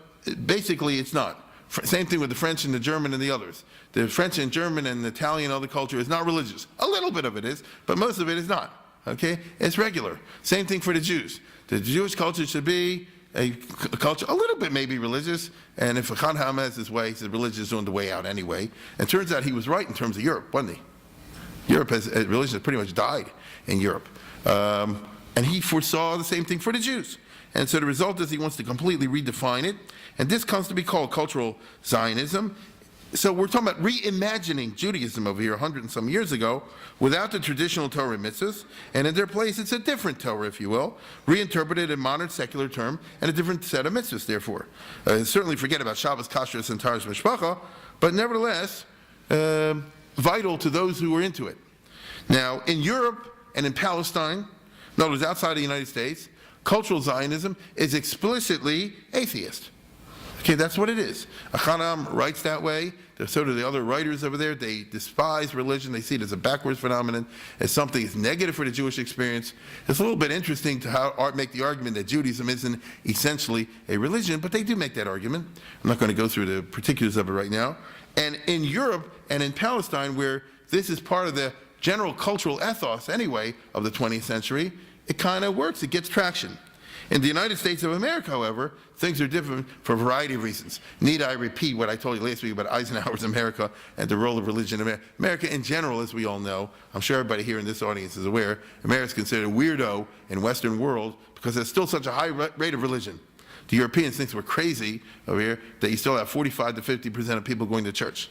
basically it's not. Same thing with the French and the German and the others. The French and German and the Italian and other culture is not religious. A little bit of it is, but most of it is not. Okay? It's regular. Same thing for the Jews. The Jewish culture should be a culture, a little bit maybe religious, and if Khan Ham has his way, he said religion is on the way out anyway. And it turns out he was right in terms of Europe, wasn't he? Europe religion has pretty much died in Europe. And he foresaw the same thing for the Jews. And so the result is he wants to completely redefine it, and this comes to be called cultural Zionism. So we're talking about reimagining Judaism over here 100 and some years ago without the traditional Torah mitzvahs, and in their place it's a different Torah, if you will, reinterpreted in modern secular term and a different set of mitzvahs, therefore. Certainly forget about Shabbos, Kashrus, and Taras Mishpacha, but nevertheless vital to those who are into it. Now, in Europe and in Palestine, in other words, outside of the United States, cultural Zionism is explicitly atheist. Okay, that's what it is. Achanam writes that way. So do the other writers over there. They despise religion. They see it as a backwards phenomenon, as something that's negative for the Jewish experience. It's a little bit interesting to make the argument that Judaism isn't essentially a religion, but they do make that argument. I'm not going to go through the particulars of it right now. And in Europe and in Palestine, where this is part of the general cultural ethos anyway of the 20th century, it kind of works. It gets traction. In the United States of America, however, things are different for a variety of reasons. Need I repeat what I told you last week about Eisenhower's America and the role of religion in America? America in general, as we all know, I'm sure everybody here in this audience is aware, America is considered a weirdo in Western world because there's still such a high rate of religion. The Europeans think we're crazy over here that you still have 45 to 50% of people going to church.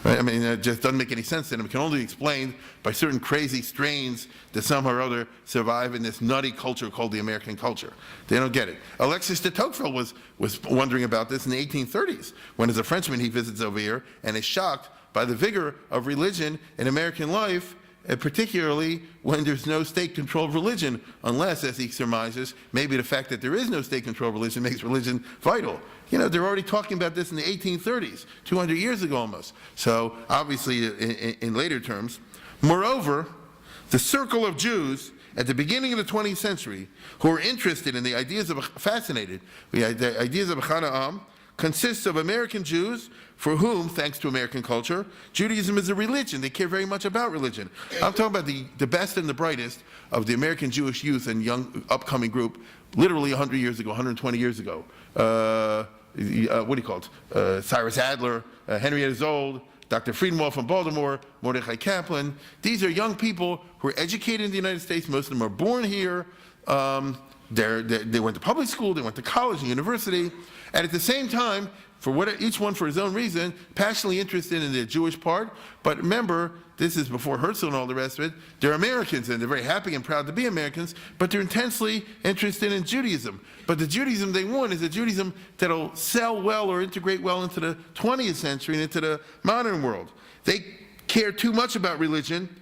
Right? I mean, it just doesn't make any sense to them. It can only be explained by certain crazy strains that somehow or other survive in this nutty culture called the American culture. They don't get it. Alexis de Tocqueville was wondering about this in the 1830s, when as a Frenchman he visits over here and is shocked by the vigor of religion in American life, particularly when there's no state-controlled religion, unless, as he surmises, maybe the fact that there is no state-controlled religion makes religion vital. You know, they're already talking about this in the 1830s, 200 years ago almost. So, obviously, in later terms. Moreover, the circle of Jews at the beginning of the 20th century who are interested in the ideas of, fascinated, the ideas of Chana'am, consists of American Jews for whom, thanks to American culture, Judaism is a religion. They care very much about religion. I'm talking about the best and the brightest of the American Jewish youth and young upcoming group, literally 100 years ago, 120 years ago. What do you call it? Cyrus Adler, Henrietta Zold, Dr. Friedenwald from Baltimore, Mordechai Kaplan. These are young people who are educated in the United States. Most of them are born here. They went to public school, they went to college and university, and at the same time, each one for his own reason, passionately interested in the Jewish part. But remember, this is before Herzl and all the rest of it. They're Americans, and they're very happy and proud to be Americans, but they're intensely interested in Judaism. But the Judaism they want is a Judaism that'll sell well or integrate well into the 20th century and into the modern world. They care too much about religion,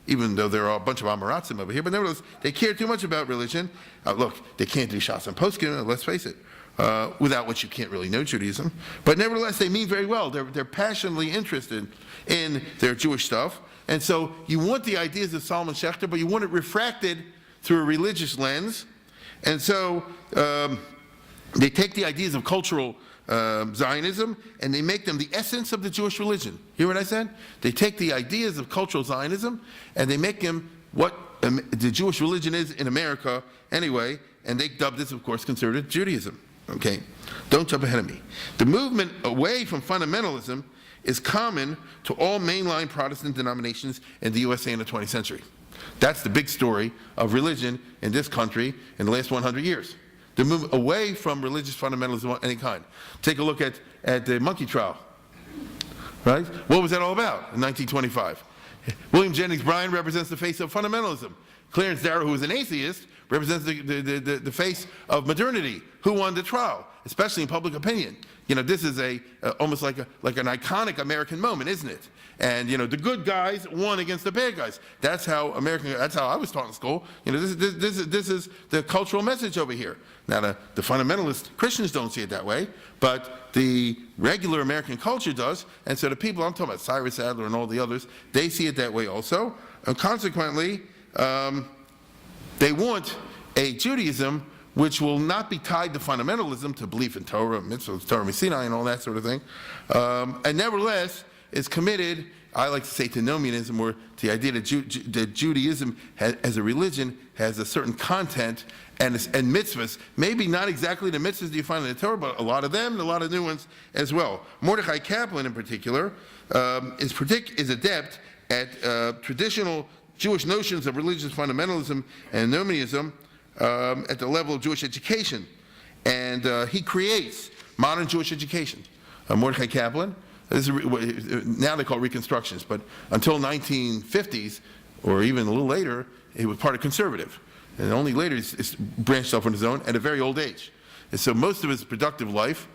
even though there are a bunch of Amaratzim over here, but nevertheless, they care too much about religion. Look, they can't do Shas and Poskim, let's face it, without which you can't really know Judaism. But nevertheless, they mean very well. They're passionately interested in their Jewish stuff. And so you want the ideas of Solomon Schechter, but you want it refracted through a religious lens. And so they take the ideas of cultural Zionism and they make them the essence of the Jewish religion. Hear what I said? They take the ideas of cultural Zionism and they make them what the Jewish religion is in America anyway, and they dub this, of course, conservative Judaism. Okay? Don't jump ahead of me. The movement away from fundamentalism is common to all mainline Protestant denominations in the USA in the 20th century. That's the big story of religion in this country in the last 100 years. The move away from religious fundamentalism of any kind. Take a look at the monkey trial. Right? What was that all about in 1925? William Jennings Bryan represents the face of fundamentalism. Clarence Darrow, who was an atheist, represents the face of modernity. Who won the trial, especially in public opinion? This is almost like an iconic American moment, isn't it? And the good guys won against the bad guys. That's how I was taught in school. This is the cultural message over here. Now the fundamentalist Christians don't see it that way, but the regular American culture does. And so the people I'm talking about, Cyrus Adler and all the others, they see it that way also. And consequently, they want a Judaism which will not be tied to fundamentalism, to belief in Torah, mitzvahs, Torah, Sinai, and all that sort of thing, and nevertheless is committed, I like to say, to nomianism, or to the idea that Judaism as a religion has a certain content and mitzvahs, maybe not exactly the mitzvahs that you find in the Torah, but a lot of them and a lot of new ones as well. Mordechai Kaplan, in particular, is adept at traditional Jewish notions of religious fundamentalism and nomianism, at the level of Jewish education. And he creates modern Jewish education. Mordechai Kaplan, now they call it reconstructions, but until 1950s, or even a little later, he was part of conservative. And only later he's branched off on his own at a very old age. And so most of his productive life,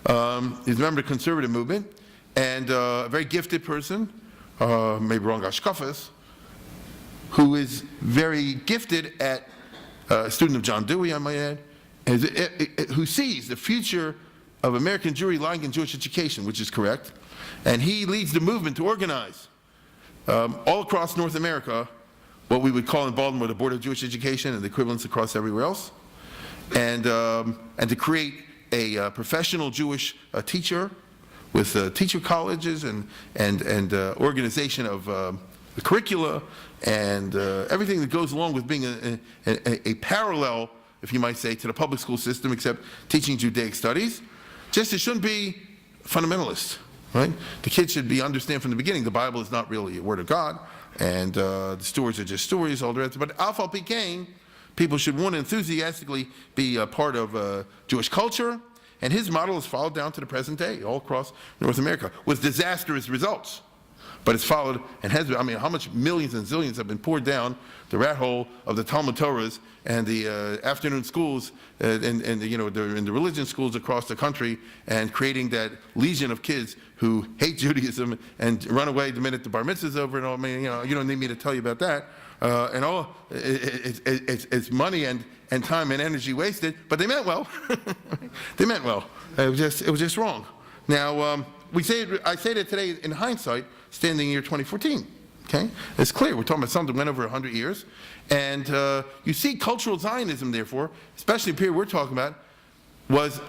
he's a member of the conservative movement, and a very gifted person, maybe wrong Ashkafas, who is very gifted at a student of John Dewey, I might add, who sees the future of American Jewry lying in Jewish education, which is correct. And he leads the movement to organize all across North America what we would call in Baltimore the Board of Jewish Education, and the equivalents across everywhere else, and to create a professional Jewish teacher with teacher colleges and organization of the curricula and everything that goes along with being a parallel, if you might say, to the public school system, except teaching Judaic studies. Just it shouldn't be fundamentalist, right? The kids should understand from the beginning the Bible is not really a word of God, and the stories are just stories, all the rest. But Alpha Pecan, people should want to enthusiastically be a part of Jewish culture, and his model is followed down to the present day, all across North America, with disastrous results. But it's followed and has been, how much millions and zillions have been poured down the rat hole of the Talmud Torahs and the afternoon schools and the religion schools across the country, and creating that legion of kids who hate Judaism and run away the minute the bar mitzvah is over, and all. You don't need me to tell you about that. And all it's money and time and energy wasted. But they meant well. They meant well. It was just wrong. Now I say that today in hindsight, standing in year 2014. Okay, it's clear we're talking about something that went over 100 years, and you see cultural Zionism, therefore, especially the period we're talking about, was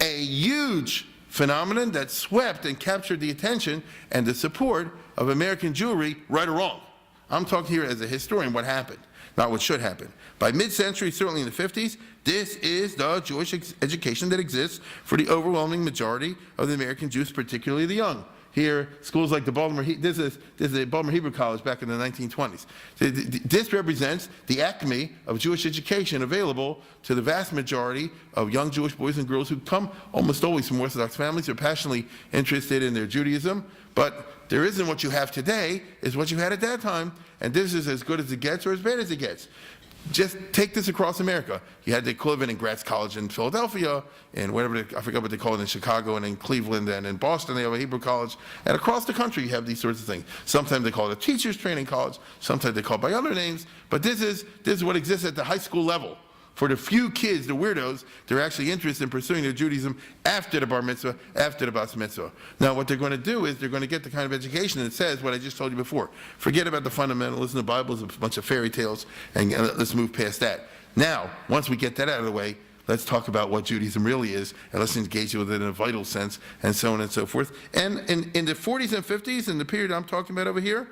a huge phenomenon that swept and captured the attention and the support of American Jewry, right or wrong. I'm talking here as a historian what happened, not what should happen. By mid-century, certainly in the 50s, this is the Jewish education that exists for the overwhelming majority of the American Jews, particularly the young. Here, schools like the Baltimore, this is the Baltimore Hebrew College back in the 1920s. This represents the acme of Jewish education available to the vast majority of young Jewish boys and girls who come almost always from Orthodox families, who are passionately interested in their Judaism. But there isn't what you have today, is what you had at that time, and this is as good as it gets or as bad as it gets. Just take this across America. You had the equivalent in Gratz College in Philadelphia, and I forget what they call it in Chicago, and in Cleveland, and in Boston they have a Hebrew college. And across the country you have these sorts of things. Sometimes they call it a teacher's training college, sometimes they call it by other names, but this is what exists at the high school level. For the few kids, the weirdos, they're actually interested in pursuing their Judaism after the bar mitzvah, after the bas mitzvah. Now what they're going to do is they're going to get the kind of education that says what I just told you before. Forget about the fundamentalism, the Bible is a bunch of fairy tales, and let's move past that. Now, once we get that out of the way, let's talk about what Judaism really is, and let's engage with it in a vital sense, and so on and so forth. And in the 40s and 50s, in the period I'm talking about over here,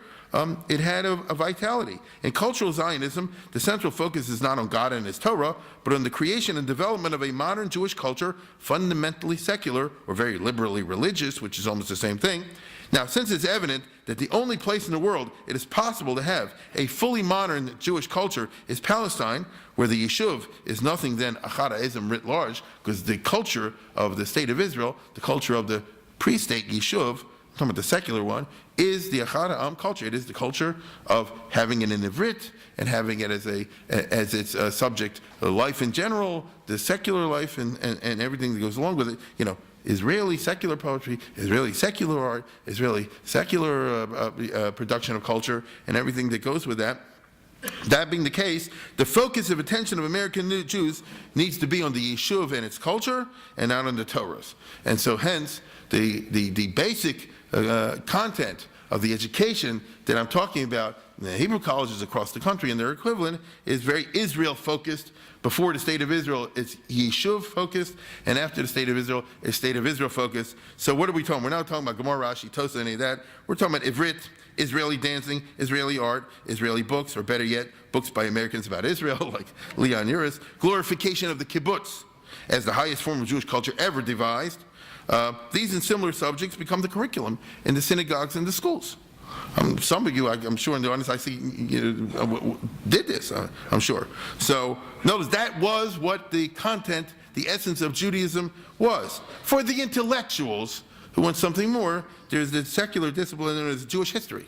it had a vitality. In cultural Zionism, the central focus is not on God and His Torah, but on the creation and development of a modern Jewish culture, fundamentally secular, or very liberally religious, which is almost the same thing. Now, since it's evident that the only place in the world it is possible to have a fully modern Jewish culture is Palestine, where the Yishuv is nothing than Achad Ha'ezim writ large, because the culture of the state of Israel, the culture of the pre-state Yishuv, talking about the secular one, is the Achad Ha'am culture. It is the culture of having it in Ivrit and having it as its subject, life in general, the secular life and everything that goes along with it. Israeli secular poetry, Israeli secular art, Israeli secular production of culture, and everything that goes with that. That being the case, the focus of attention of American Jews needs to be on the Yishuv and its culture, and not on the Torahs. And so, hence, the basic content of the education that I'm talking about in the Hebrew colleges across the country and their equivalent is very Israel-focused. Before the State of Israel, it's Yishuv-focused, and after the State of Israel, it's State of Israel-focused. So what are we talking? We're not talking about Gemara, Rashi, Tosa, any of that. We're talking about Ivrit, Israeli dancing, Israeli art, Israeli books, or better yet, books by Americans about Israel, like Leon Uris, glorification of the kibbutz as the highest form of Jewish culture ever devised. These and similar subjects become the curriculum in the synagogues and the schools. Some of you, I'm sure in the audience, I see, did this, I'm sure. So notice that was what the content, the essence of Judaism was. For the intellectuals who want something more, there's the secular discipline known as Jewish history.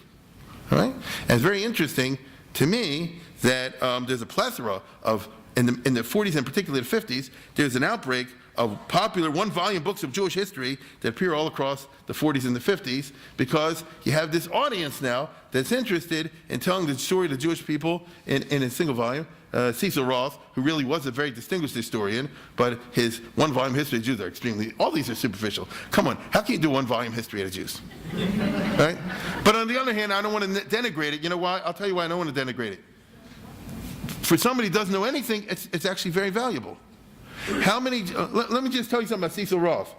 All right? And it's very interesting to me that there's a plethora of, in the 40s and particularly the 50s, there's an outbreak of popular one-volume books of Jewish history that appear all across the 40s and the 50s, because you have this audience now that's interested in telling the story of the Jewish people in a single volume. Cecil Roth, who really was a very distinguished historian, but his one-volume history of Jews are all these are superficial. Come on, how can you do one-volume history of the Jews? Right? But on the other hand, I don't want to denigrate it. You know why? I'll tell you why I don't want to denigrate it. For somebody who doesn't know anything, it's actually very valuable. How many, let me just tell you something about Cecil Roth,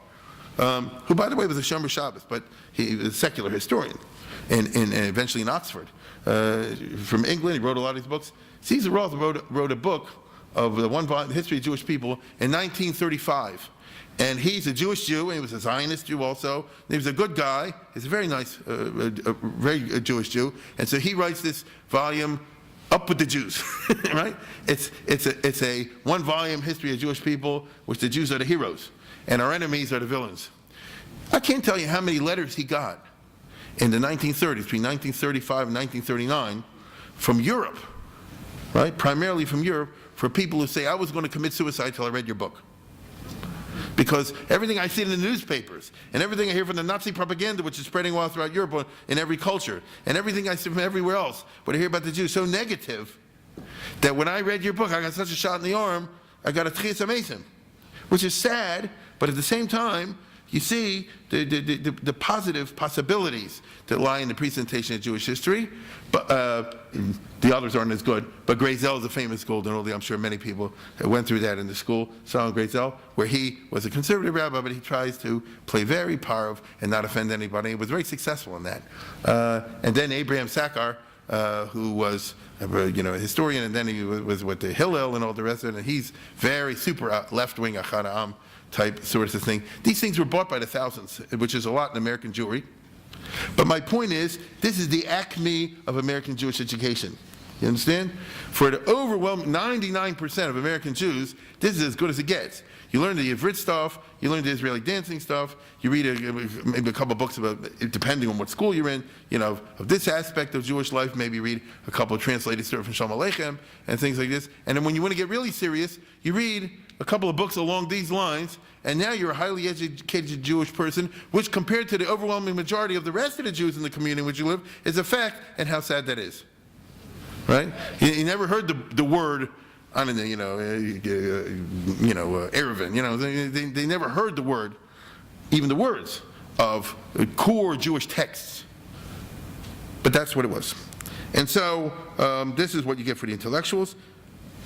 who, by the way, was a Shomer Shabbos, but he was a secular historian, and eventually in Oxford. From England, he wrote a lot of these books. Cecil Roth wrote a book of the one-volume history of Jewish people in 1935. And he's a Jewish Jew, and he was a Zionist Jew also. He was a good guy. He's a very nice, very Jewish Jew. And so he writes this volume, Up with the Jews, right? It's a one-volume history of Jewish people, which the Jews are the heroes, and our enemies are the villains. I can't tell you how many letters he got in the 1930s, between 1935 and 1939, from Europe, right? Primarily from Europe, for people who say, I was going to commit suicide till I read your book. Because everything I see in the newspapers, and everything I hear from the Nazi propaganda, which is spreading all throughout Europe in every culture, and everything I see from everywhere else, what I hear about the Jews, so negative, that when I read your book, I got such a shot in the arm, I got a tchias amesim, which is sad, but at the same time, you see the positive possibilities that lie in the presentation of Jewish history, but the others aren't as good. But Grazel is a famous golden oldie. I'm sure many people went through that in the school. Solomon Grazel, where he was a conservative rabbi, but he tries to play very parv and not offend anybody. He was very successful in that. And then Abraham Sakar, who was a historian, and then he was with the Hillel and all the rest of it, and he's very super left-wing Achad Ha'am type sorts of thing. These things were bought by the thousands, which is a lot in American Jewry. But my point is, this is the acme of American Jewish education. You understand? For the overwhelming 99% of American Jews, this is as good as it gets. You learn the Ivrit stuff, you learn the Israeli dancing stuff, you read maybe a couple books about, depending on what school you're in, of this aspect of Jewish life, maybe read a couple of translated stuff from Shalom Aleichem and things like this. And then when you want to get really serious, you read a couple of books along these lines, and now you're a highly educated Jewish person, which compared to the overwhelming majority of the rest of the Jews in the community in which you live is a fact, and how sad that is. Right? You never heard the word, I don't know, Erevin, they never heard the word, even the words of core Jewish texts. But that's what it was. And so this is what you get for the intellectuals.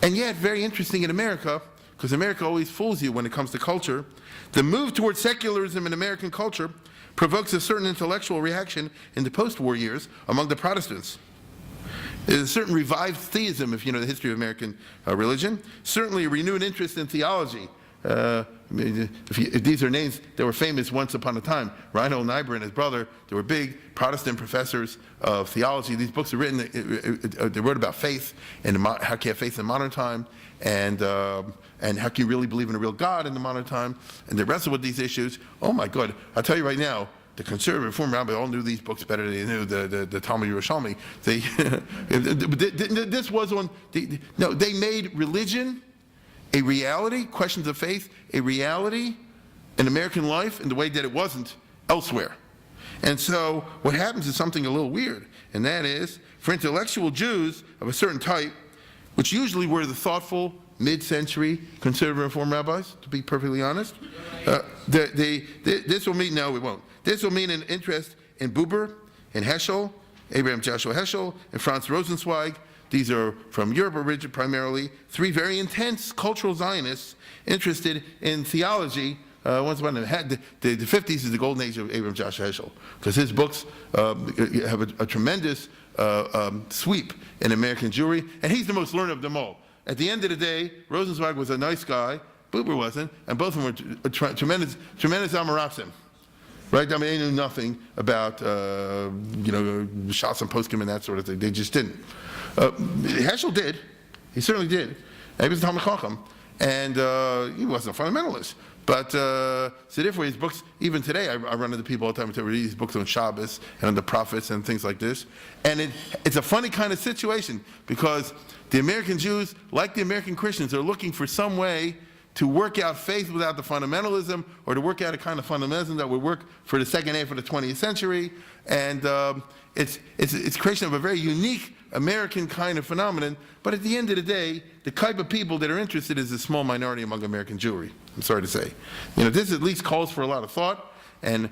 And yet, very interesting in America, because America always fools you when it comes to culture, the move towards secularism in American culture provokes a certain intellectual reaction in the post-war years among the Protestants. There's a certain revived theism, if you know the history of American religion, certainly a renewed interest in theology. If these are names that were famous once upon a time. Reinhold Niebuhr and his brother, they were big Protestant professors of theology. These books are written, they wrote about faith, and how can you have faith in modern time, and how can you really believe in a real God in the modern time, and they wrestle with these issues. Oh my God, I'll tell you right now, the conservative reform rabbi all knew these books better than they knew the Talmud Yerushalmi. This was on, they made religion a reality, questions of faith, a reality in American life in the way that it wasn't elsewhere. And so what happens is something a little weird, and that is, for intellectual Jews of a certain type, which usually were the thoughtful, mid-century conservative reform rabbis, to be perfectly honest, this will mean, no, it won't. This will mean an interest in Buber, in Heschel, Abraham Joshua Heschel, and Franz Rosenzweig. These are from Europe origin primarily, three very intense cultural Zionists interested in theology. Once upon a time, the 50s is the golden age of Abraham Joshua Heschel, because his books have a tremendous sweep in American Jewry, and he's the most learned of them all. At the end of the day, Rosenzweig was a nice guy, Buber wasn't, and both of them were tremendous Amoraphim. Right? I mean, they knew nothing about, shots and poskim and that sort of thing. They just didn't. Heschel did. He certainly did. He was a Talmud Chacham, and he wasn't a fundamentalist. But, so therefore his books, even today, I run into people all the time to read these books on Shabbos and on the prophets and things like this. And it's a funny kind of situation, because the American Jews, like the American Christians, are looking for some way to work out faith without the fundamentalism, or to work out a kind of fundamentalism that would work for the second half of the 20th century. And it's creation of a very unique American kind of phenomenon. But at the end of the day, the type of people that are interested is a small minority among American Jewry, I'm sorry to say. This at least calls for a lot of thought and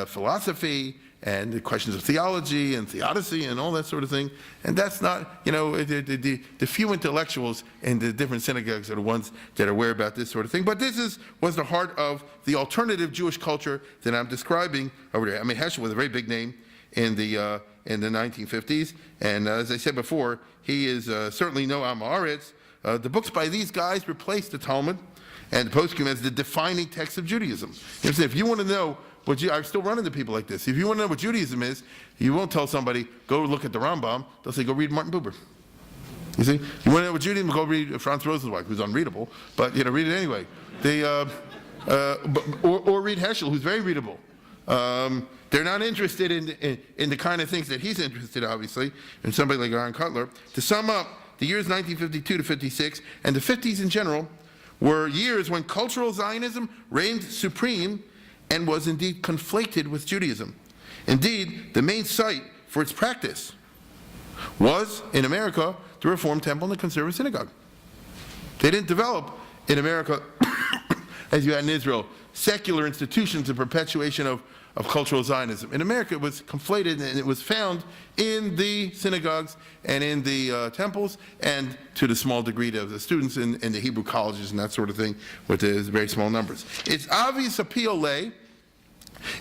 philosophy and the questions of theology and theodicy and all that sort of thing. And that's not, the few intellectuals in the different synagogues are the ones that are aware about this sort of thing. But this was the heart of the alternative Jewish culture that I'm describing over there. I mean, Heschel was a very big name in the 1950s. And as I said before, he is certainly no Am Haaretz. The books by these guys replaced the Talmud and the poskim as the defining text of Judaism. If you want to know, I still run into people like this. If you want to know what Judaism is, you won't tell somebody, go look at the Rambam. They'll say, go read Martin Buber. You see? You want to know what Judaism is, go read Franz Rosenzweig, who's unreadable, but read it anyway. Or read Heschel, who's very readable. They're not interested in the kind of things that he's interested in, obviously, and somebody like Aaron Cutler. To sum up, the years 1952 to 56, and the 50s in general, were years when cultural Zionism reigned supreme and was indeed conflated with Judaism. Indeed, the main site for its practice was, in America, the Reform Temple and the Conservative Synagogue. They didn't develop in America, as you had in Israel, secular institutions of perpetuation of cultural Zionism. In America, it was conflated, and it was found in the synagogues and in the temples, and to the small degree of the students in the Hebrew colleges and that sort of thing, with the very small numbers. Its obvious appeal lay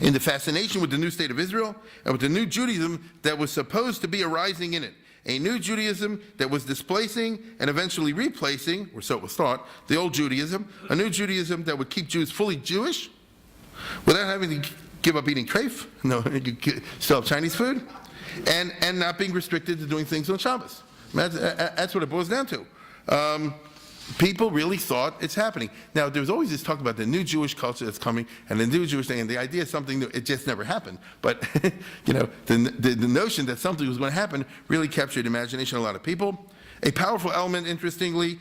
in the fascination with the new state of Israel and with the new Judaism that was supposed to be arising in it. A new Judaism that was displacing and eventually replacing, or so it was thought, the old Judaism, a new Judaism that would keep Jews fully Jewish without having to give up eating treif, no, you still have Chinese food, and not being restricted to doing things on Shabbos. That's what it boils down to. People really thought it's happening. Now, there's always this talk about the new Jewish culture that's coming, and the new Jewish thing, and the idea is something that it just never happened. But, the notion that something was going to happen really captured the imagination of a lot of people. A powerful element, interestingly,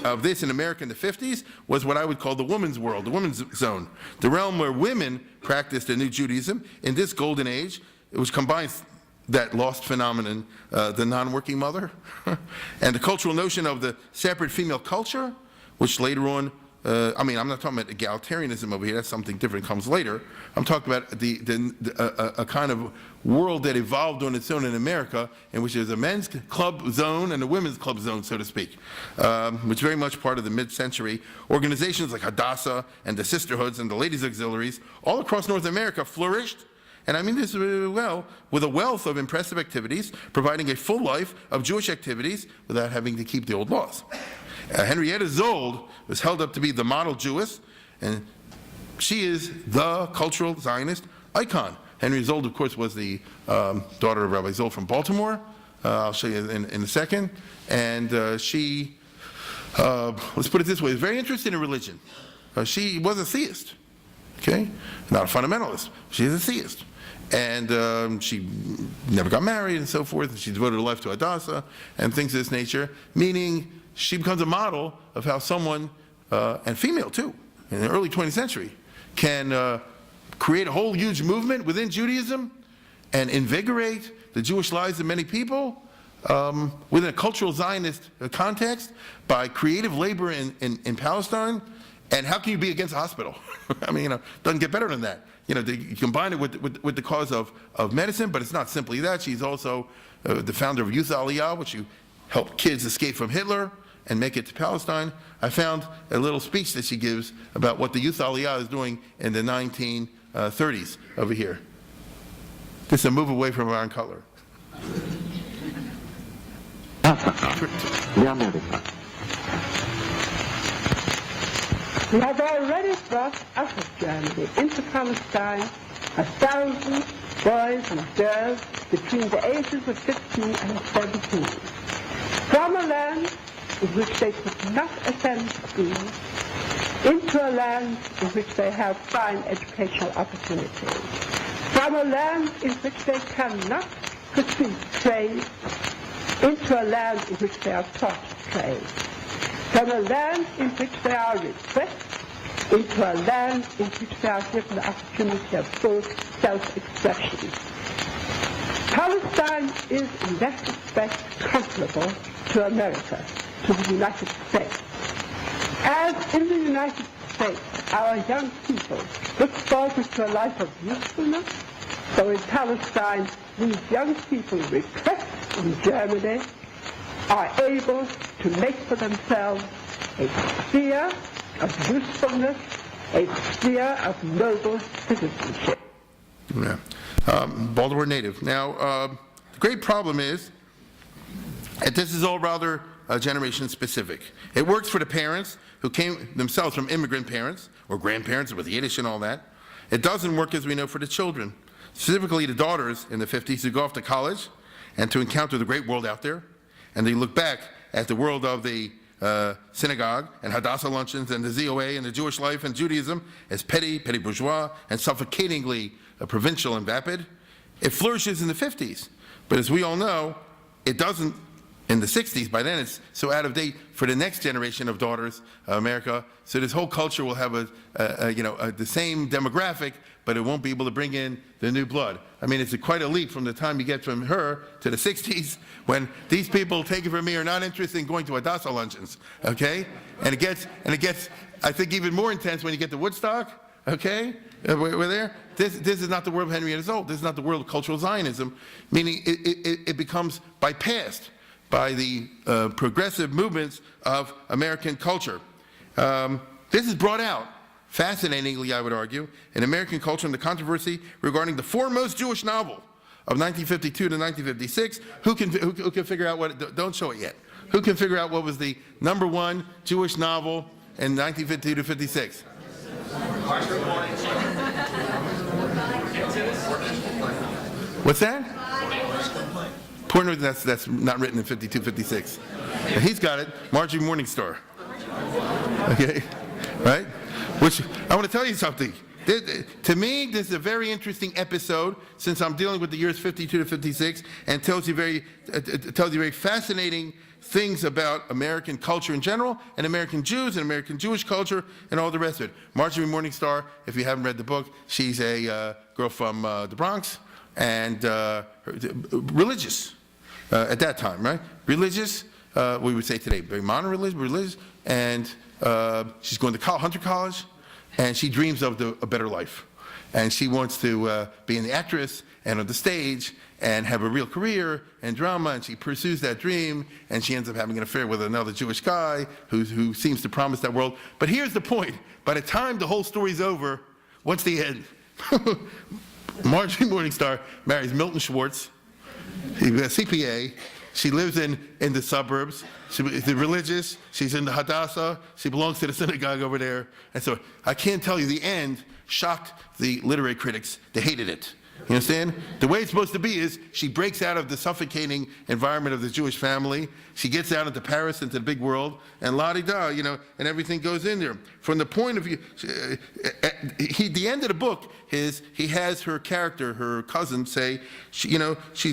of this in America in the 50s was what I would call the women's world, the women's zone, the realm where women practiced a new Judaism in this golden age, which combines that lost phenomenon, the non-working mother, and the cultural notion of the separate female culture, which later on, I'm not talking about egalitarianism over here, that's something different, comes later. I'm talking about a kind of world that evolved on its own in America, in which there's a men's club zone and a women's club zone, so to speak, which is very much part of the mid-century. Organizations like Hadassah and the Sisterhoods and the Ladies' Auxiliaries all across North America flourished, and I mean this really well, with a wealth of impressive activities, providing a full life of Jewish activities without having to keep the old laws. Henrietta Zold was held up to be the model Jewess, and she is the cultural Zionist icon. Henry Zold, of course, was the daughter of Rabbi Zold from Baltimore. I'll show you in a second. And she, let's put it this way, was very interested in religion. She was a theist. okay? Not a fundamentalist. She's a theist. And she never got married and so forth. She devoted her life to Hadassah and things of this nature, meaning she becomes a model of how someone, and female too, in the early 20th century, can create a whole huge movement within Judaism and invigorate the Jewish lives of many people within a cultural Zionist context by creative labor in Palestine. And how can you be against a hospital? I mean, doesn't get better than that. You combine it with the cause of medicine, but it's not simply that. She's also the founder of Youth Aliyah, which you help kids escape from Hitler and make it to Palestine. I found a little speech that she gives about what the Youth Aliyah is doing in the 1930s over here. Just a move away from our own color. We have already brought out of Germany into Palestine 1,000 boys and girls between the ages of 15 and 17, from a land in which they could not attend school into a land in which they have fine educational opportunities, from a land in which they cannot pursue trade into a land in which they are taught trade, from a land in which they are repressed into a land in which they are given the opportunity of full self-expression. Palestine is in that respect comparable to America, to the United States. As in the United States, our young people look forward to a life of usefulness, so in Palestine, these young people repressed in Germany are able to make for themselves a sphere of usefulness, a sphere of noble citizenship. Yeah. Baltimore native. Now, the great problem is that this is all rather generation specific. It works for the parents who came themselves from immigrant parents or grandparents with Yiddish and all that. It doesn't work, as we know, for the children, specifically the daughters in the 50s who go off to college and to encounter the great world out there. And they look back at the world of the synagogue and Hadassah luncheons and the ZOA and the Jewish life and Judaism as petty bourgeois, and suffocatingly provincial and vapid. It flourishes in the 50s. But as we all know, it doesn't in the 60s. By then it's so out of date for the next generation of daughters of America. So this whole culture will have the same demographic, but it won't be able to bring in the new blood. I mean, it's quite a leap from the time you get from her to the 60s, when these people, take it from me, are not interested in going to Hadassah luncheons, okay? And it gets, I think, even more intense when you get to Woodstock, okay? We're there. This is not the world of Henrietta Zoll. This is not the world of cultural Zionism, meaning it becomes bypassed by the progressive movements of American culture. This is brought out, fascinatingly, I would argue, in American culture and the controversy regarding the foremost Jewish novel of 1952 to 1956. Who can figure out what? Don't show it yet. Who can figure out what was the #1 Jewish novel in 1952 to 56? What's that? Portnoy, that's not written in 52, 56. And he's got it, Marjorie Morningstar. Okay, right? Which, I want to tell you something. To me, this is a very interesting episode, since I'm dealing with the years 52 to 56, and tells you very fascinating things about American culture in general, and American Jews, and American Jewish culture, and all the rest of it. Marjorie Morningstar, if you haven't read the book, she's a girl from the Bronx, and religious at that time, right? Religious, we would say today, very modern religious, and she's going to Hunter College, and she dreams of a better life. And she wants to be an actress and on the stage and have a real career and drama, and she pursues that dream, and she ends up having an affair with another Jewish guy who seems to promise that world. But here's the point. By the time the whole story's over, what's the end? Marjorie Morningstar marries Milton Schwartz. He's a CPA. She lives in the suburbs. She's religious. She's in the Hadassah. She belongs to the synagogue over there. And so I can't tell you, the end shocked the literary critics. They hated it. You understand? The way it's supposed to be is she breaks out of the suffocating environment of the Jewish family. She gets out into Paris, into the big world, and la-di-da, and everything goes in there. From the point of view, the end of the book is he has her character, her cousin, say, she's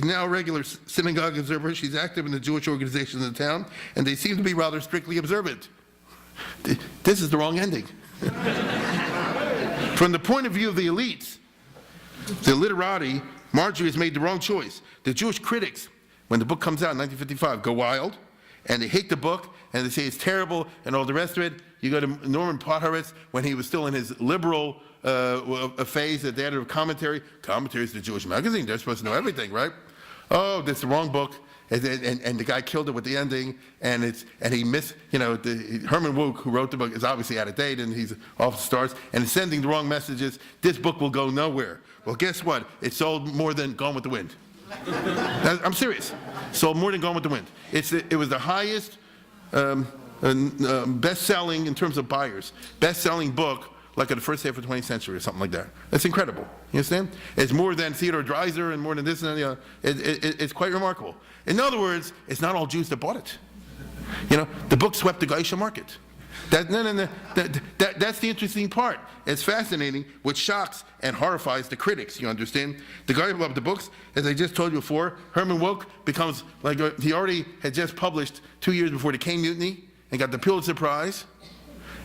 now a regular synagogue observer. She's active in the Jewish organizations in the town, and they seem to be rather strictly observant. This is the wrong ending. From the point of view of the elites, the literati, Marjorie has made the wrong choice. The Jewish critics, when the book comes out in 1955, go wild, and they hate the book, and they say it's terrible, and all the rest of it. You go to Norman Podhoretz, when he was still in his liberal phase at the end of commentary. Commentary is the Jewish magazine. They're supposed to know everything, right? Oh, that's the wrong book. And the guy killed it with the ending, and he missed, Herman Wouk, who wrote the book, is obviously out of date, and he's off the stars, and is sending the wrong messages. This book will go nowhere. Well, guess what? It sold more than Gone with the Wind. I'm serious. Sold more than Gone with the Wind. It was the highest best-selling in terms of buyers, best-selling book like in the first half of the 20th century or something like that. That's incredible. You understand? It's more than Theodore Dreiser and more than this and that. It's quite remarkable. In other words, it's not all Jews that bought it. The book swept the Geisha market. That's the interesting part. It's fascinating, which shocks and horrifies the critics, you understand? The guy who loved the books, as I just told you before, Herman Wouk becomes like, he already had just published 2 years before the Caine Mutiny and got the Pulitzer Prize.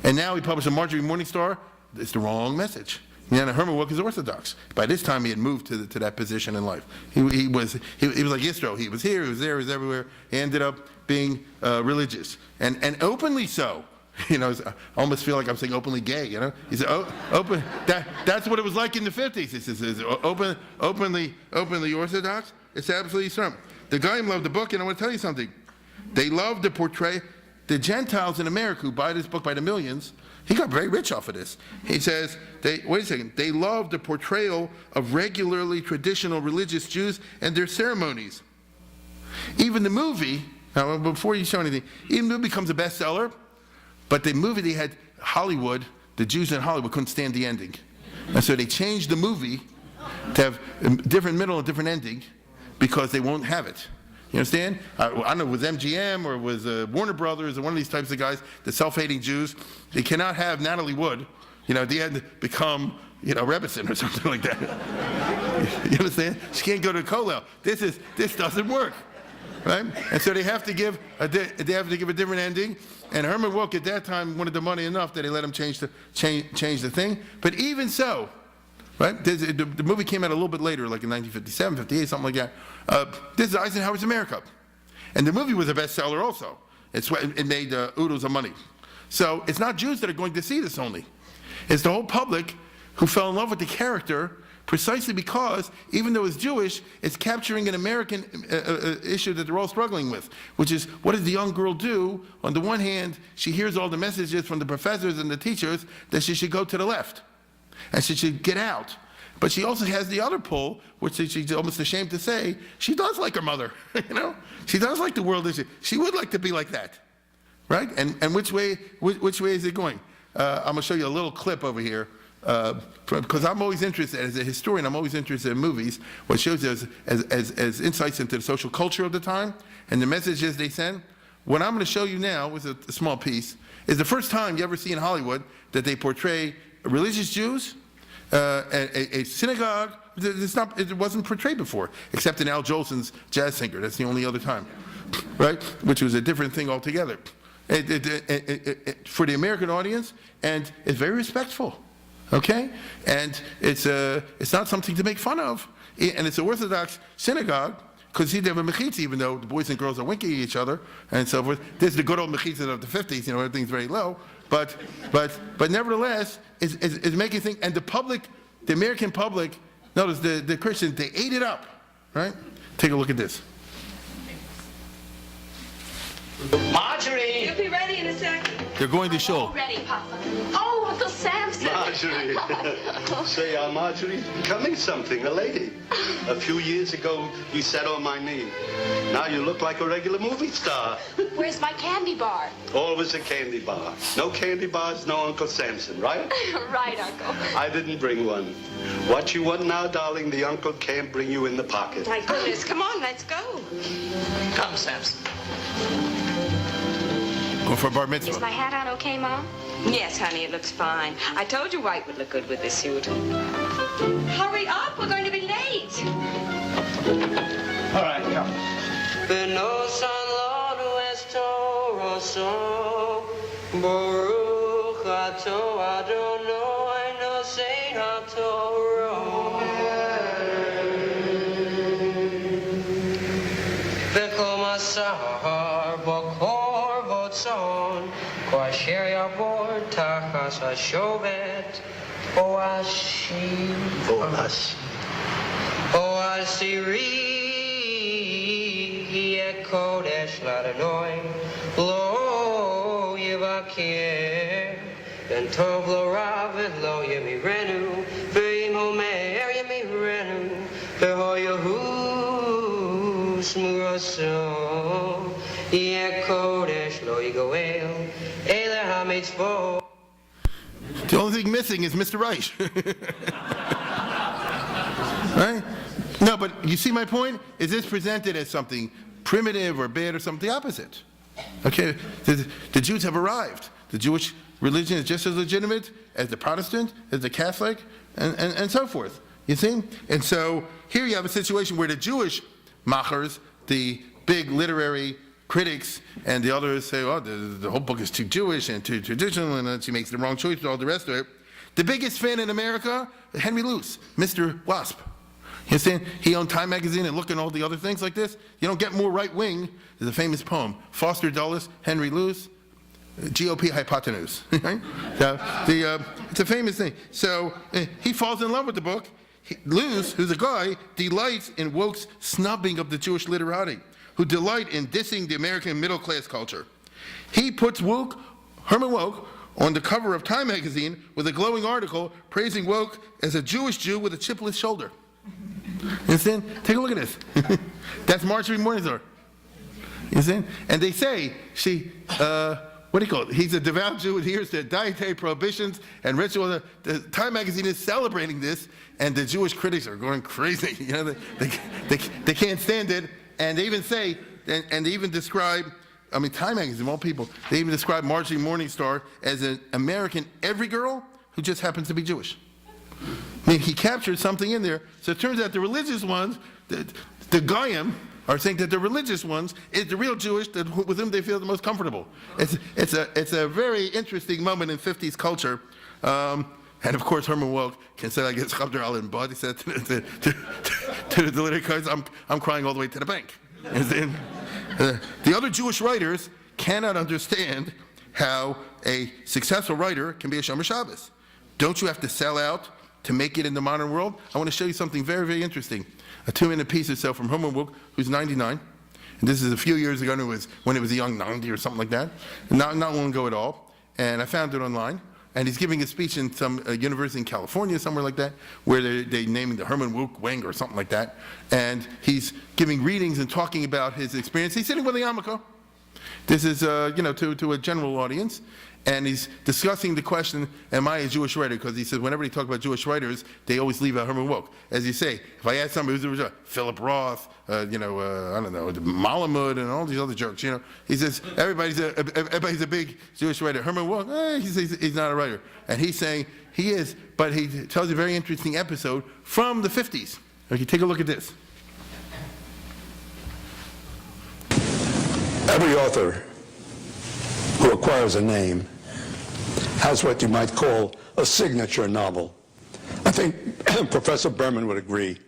And now he published a Marjorie Morningstar. It's the wrong message. Herman Wouk is Orthodox. By this time, he had moved to that position in life. He was like Yisro. He was here, he was there, he was everywhere. He ended up being religious, and openly so. I almost feel like I'm saying openly gay. He said, open. That's what it was like in the 50s. He says, openly Orthodox. It's absolutely something. The Goyim loved the book, and I want to tell you something. They loved to portray the Gentiles in America who buy this book by the millions. He got very rich off of this. He says, wait a second, they love the portrayal of regularly traditional religious Jews and their ceremonies. Even the movie, now before you show anything, even the movie becomes a bestseller, but the movie they had, Hollywood, the Jews in Hollywood couldn't stand the ending. And so they changed the movie to have a different middle and different ending because they won't have it. You understand? I don't know, with MGM or with Warner Brothers or one of these types of guys, the self-hating Jews, they cannot have Natalie Wood, at the end become, Rebbetzin or something like that. You understand? She can't go to Kollel. This doesn't work, right? And so they have to give a different ending. And Herman Wouk at that time wanted the money enough that they let him change the thing. But even so, right? The movie came out a little bit later, like in 1957, 58, something like that. This is Eisenhower's America. And the movie was a bestseller also. It made oodles of money. So it's not Jews that are going to see this only. It's the whole public who fell in love with the character precisely because, even though it's Jewish, it's capturing an American issue that they're all struggling with, which is, what does the young girl do? On the one hand, she hears all the messages from the professors and the teachers that she should go to the left, and she should get out. But she also has the other pull, which she's almost ashamed to say, she does like her mother, She does like the world. She would like to be like that, right? And which way is it going? I'm going to show you a little clip over here, because I'm always interested, as a historian, I'm always interested in movies, what shows us as insights into the social culture of the time and the messages they send. What I'm going to show you now, is a small piece, is the first time you ever see in Hollywood that they portray religious Jews, a synagogue. It wasn't portrayed before, except in Al Jolson's Jazz Singer. That's the only other time, right? Which was a different thing altogether. For the American audience, and it's very respectful, okay? And it's not something to make fun of. And it's an Orthodox synagogue, because they have a mechitza, even though the boys and girls are winking at each other and so forth. This is the good old mechitza of the 50s, everything's very low. But nevertheless, is making things, and the public, the American public, notice the Christians, they ate it up, right? Take a look at this. Marjorie! You'll be ready in a second. They're going to show. All ready, Papa. Oh, Uncle Samson. Marjorie. Say, Marjorie's becoming something, a lady. A few years ago, you sat on my knee. Now you look like a regular movie star. Where's my candy bar? Always a candy bar. No candy bars, no Uncle Samson, right? Right, Uncle. I didn't bring one. What you want now, darling, the uncle can't bring you in the pocket. My goodness, come on, let's go. Come, Samson. Go for a bar Is mitzvah. my hat on okay, Mom? Yes, honey, it looks fine. I told you white would look good with this suit. Hurry up, we're going to be late. All right, come. The only thing missing is Mr. Right. Right? No, but you see my point? Is this presented as something primitive or bad or something the opposite? Okay, the Jews have arrived. The Jewish religion is just as legitimate as the Protestant, as the Catholic, and so forth. You see? And so here you have a situation where the Jewish machers, the big literary critics, and the others say, oh, the whole book is too Jewish and too traditional, and then she makes the wrong choice and all the rest of it. The biggest fan in America, Henry Luce, Mr. Wasp. You understand? He owned Time magazine and Look and all the other things like this. You don't get more right wing. There's a famous poem, Foster Dulles, Henry Luce, GOP hypotenuse. Right? So it's a famous thing. So he falls in love with the book. Luce, who's a guy, delights in woke's snubbing of the Jewish literati, who delight in dissing the American middle-class culture. He puts Herman Woke, on the cover of Time magazine with a glowing article praising Woke as a Jewish Jew with a chipless shoulder. You understand? Take a look at this. That's Marjorie Morningstar. You understand? And they say, what do you call it? He's a devout Jew who adheres to dietary prohibitions and rituals. The Time magazine is celebrating this, and the Jewish critics are going crazy. You know, they can't stand it. And they even say, and they even describe, I mean, Time magazine, of all people, they even describe Marjorie Morningstar as an American every girl who just happens to be Jewish. I mean, he captured something in there. So it turns out the religious ones, the Goyim, are saying that the religious ones is the real Jewish with whom they feel the most comfortable. It's a very interesting moment in 50s culture. And of course, Herman Woke can say, I guess, Chabder al Bad. He said to the literary I'm crying all the way to the bank. The other Jewish writers cannot understand how a successful writer can be a Shomer Shabbos. Don't you have to sell out to make it in the modern world? I want to show you something very, very interesting. A 2-minute piece or so from Herman Wook, who's 99. And this is a few years ago when it was a young 90 or something like that. Not long ago at all. And I found it online. And he's giving a speech in some university in California, somewhere like that, where they named the Herman Wook Wing or something like that. And he's giving readings and talking about his experience. He's sitting with a yarmulke. This is, to a general audience. And he's discussing the question, am I a Jewish writer? Because he says whenever they talk about Jewish writers, they always leave out Herman Wook. As you say, if I ask somebody who's a Jew, Philip Roth, I don't know, Malamud and all these other jerks, he says, everybody's a big Jewish writer. Herman Wook, he says he's not a writer. And he's saying he is, but he tells you a very interesting episode from the 50s. Okay, take a look at this. Every author who acquires a name has what you might call a signature novel. I think Professor Berman would agree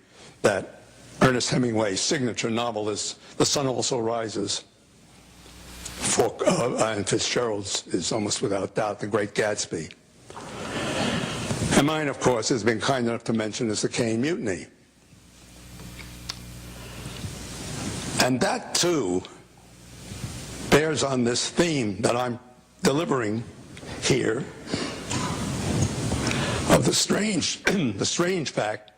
that Ernest Hemingway's signature novel is The Sun Also Rises. And Fitzgerald's is almost without doubt The Great Gatsby. And mine, of course, has been kind enough to mention is The Caine Mutiny. And that, too, bears on this theme that I'm delivering here, of the strange, the strange fact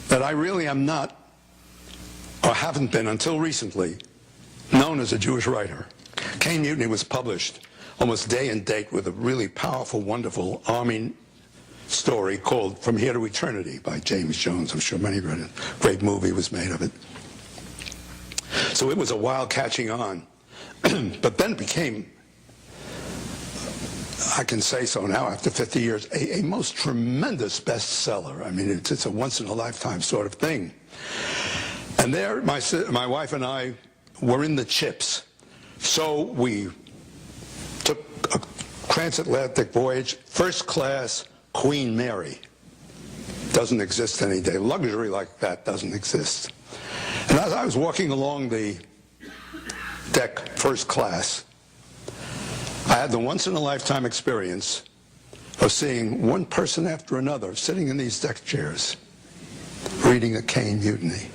that I really am not, or haven't been until recently, known as a Jewish writer. Cain Mutiny was published almost day and date with a really powerful, wonderful Army story called From Here to Eternity by James Jones. I'm sure many read it. Great movie was made of it. So it was a wild catching on. But then it became, I can say so now after 50 years, a most tremendous bestseller. I mean, it's a once-in-a-lifetime sort of thing. And there, my wife and I were in the chips. So we took a transatlantic voyage, first class, Queen Mary. Doesn't exist any day. Luxury like that doesn't exist. And as I was walking along the deck, first class, I had the once-in-a-lifetime experience of seeing one person after another sitting in these deck chairs, reading the Cain Mutiny.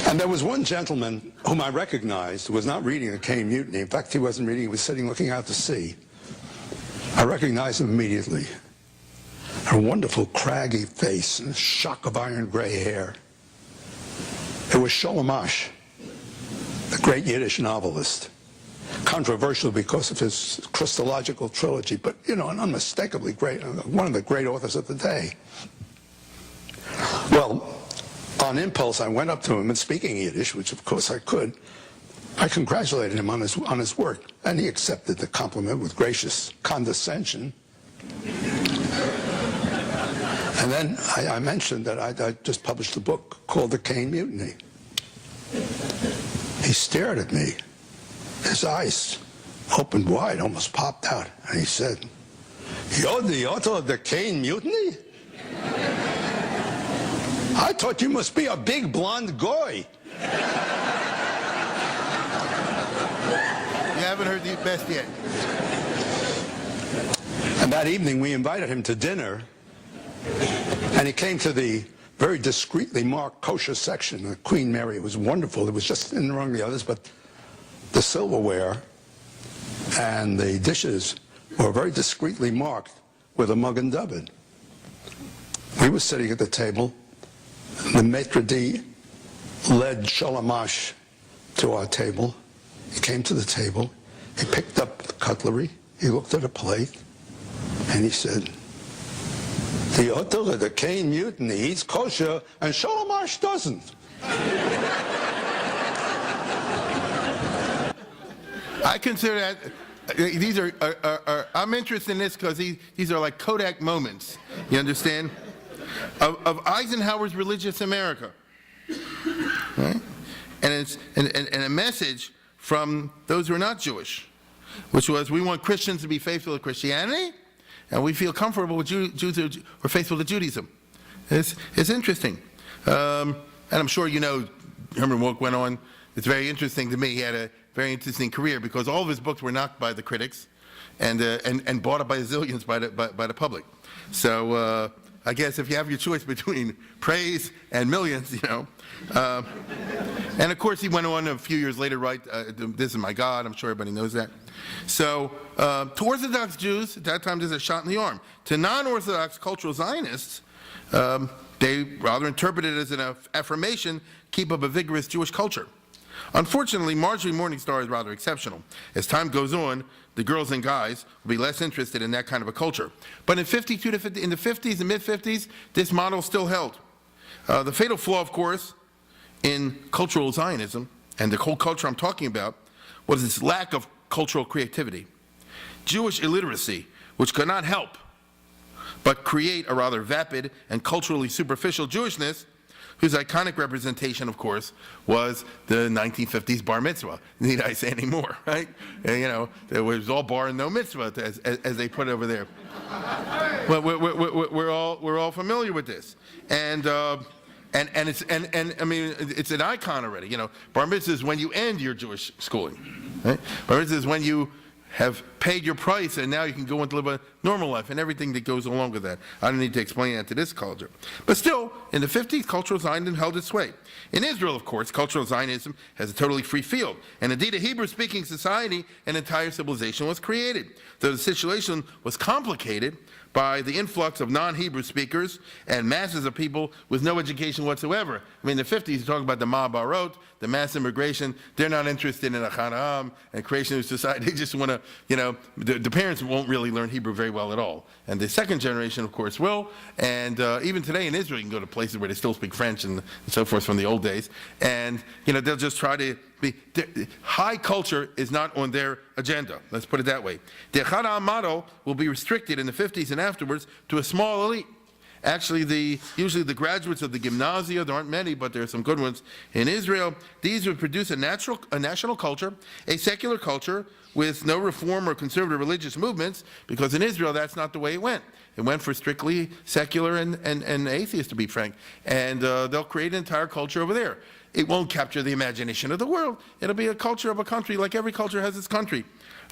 And there was one gentleman whom I recognized who was not reading the Cain Mutiny. In fact, he wasn't reading, he was sitting looking out to sea. I recognized him immediately. A wonderful, craggy face and a shock of iron gray hair. It was Sholem Asch, the great Yiddish novelist. Controversial because of his Christological trilogy, but, you know, an unmistakably great, one of the great authors of the day. Well, on impulse, I went up to him and speaking Yiddish, which of course I could, I congratulated him on his work, and he accepted the compliment with gracious condescension. And then I mentioned that I just published a book called The Cain Mutiny. He stared at me. His eyes opened wide, almost popped out, and he said, "You're the author of The Cain Mutiny? I thought you must be a big blonde goy." You haven't heard the best yet. And that evening we invited him to dinner, and he came to the very discreetly marked kosher section of Queen Mary. It was wonderful. It was just in among the others, but the silverware and the dishes were very discreetly marked with a Magen Dovid. We were sitting at the table. The maitre d' led Sholem Asch to our table. He came to the table. He picked up the cutlery. He looked at a plate, and he said, "The author of the Cain Mutiny eats kosher, and Sholem Asch doesn't." I consider that, these are I'm interested in this because these are like Kodak moments, you understand, of Eisenhower's religious America. Right? And it's and a message from those who are not Jewish, which was, we want Christians to be faithful to Christianity, and we feel comfortable with Jews who are faithful to Judaism. It's interesting. And I'm sure you know Herman Wouk went on. It's very interesting to me. He had a very interesting career because all of his books were knocked by the critics and bought up by zillions by the public. So I guess if you have your choice between praise and millions, you know. And of course he went on a few years later, right, "This is my God." I'm sure everybody knows that. So to Orthodox Jews, at that time, this is a shot in the arm. To non-Orthodox cultural Zionists, they rather interpret it as an affirmation, keep up a vigorous Jewish culture. Unfortunately, Marjorie Morningstar is rather exceptional. As time goes on, the girls and guys will be less interested in that kind of a culture. But in the 50s and mid-50s, this model still held. The fatal flaw, of course, in cultural Zionism, and the whole culture I'm talking about, was its lack of cultural creativity. Jewish illiteracy, which could not help but create a rather vapid and culturally superficial Jewishness, whose iconic representation, of course, was the 1950s bar mitzvah. Need I say any more, right? And, you know, it was all bar and no mitzvah, as they put it over there. Well, we're all familiar with this, and I mean, it's an icon already. You know, bar mitzvah is when you end your Jewish schooling. Right? Bar mitzvah is when you have paid your price, and now you can go and live a normal life and everything that goes along with that. I don't need to explain that to this culture. But still, in the 50s, cultural Zionism held its sway. In Israel, of course, cultural Zionism has a totally free field, and indeed a Hebrew-speaking society and entire civilization was created. Though the situation was complicated by the influx of non-Hebrew speakers and masses of people with no education whatsoever. I mean, in the 50s, you talk about the Ma'abarot, the mass immigration. They're not interested in Achad Ha'am and creation of society. They just want to, the parents won't really learn Hebrew very well at all. And the second generation, of course, will. And even today in Israel, you can go to places where they still speak French and so forth from the old days. And, they'll just try to high culture is not on their agenda. Let's put it that way. The Achad Ha'am model will be restricted in the 50s and afterwards to a small elite. Actually, usually the graduates of the gymnasia, there aren't many, but there are some good ones in Israel. These would produce a national culture, a secular culture with no reform or conservative religious movements, because in Israel that's not the way it went. It went for strictly secular and atheist, to be frank. And they'll create an entire culture over there. It won't capture the imagination of the world. It'll be a culture of a country, like every culture has its country.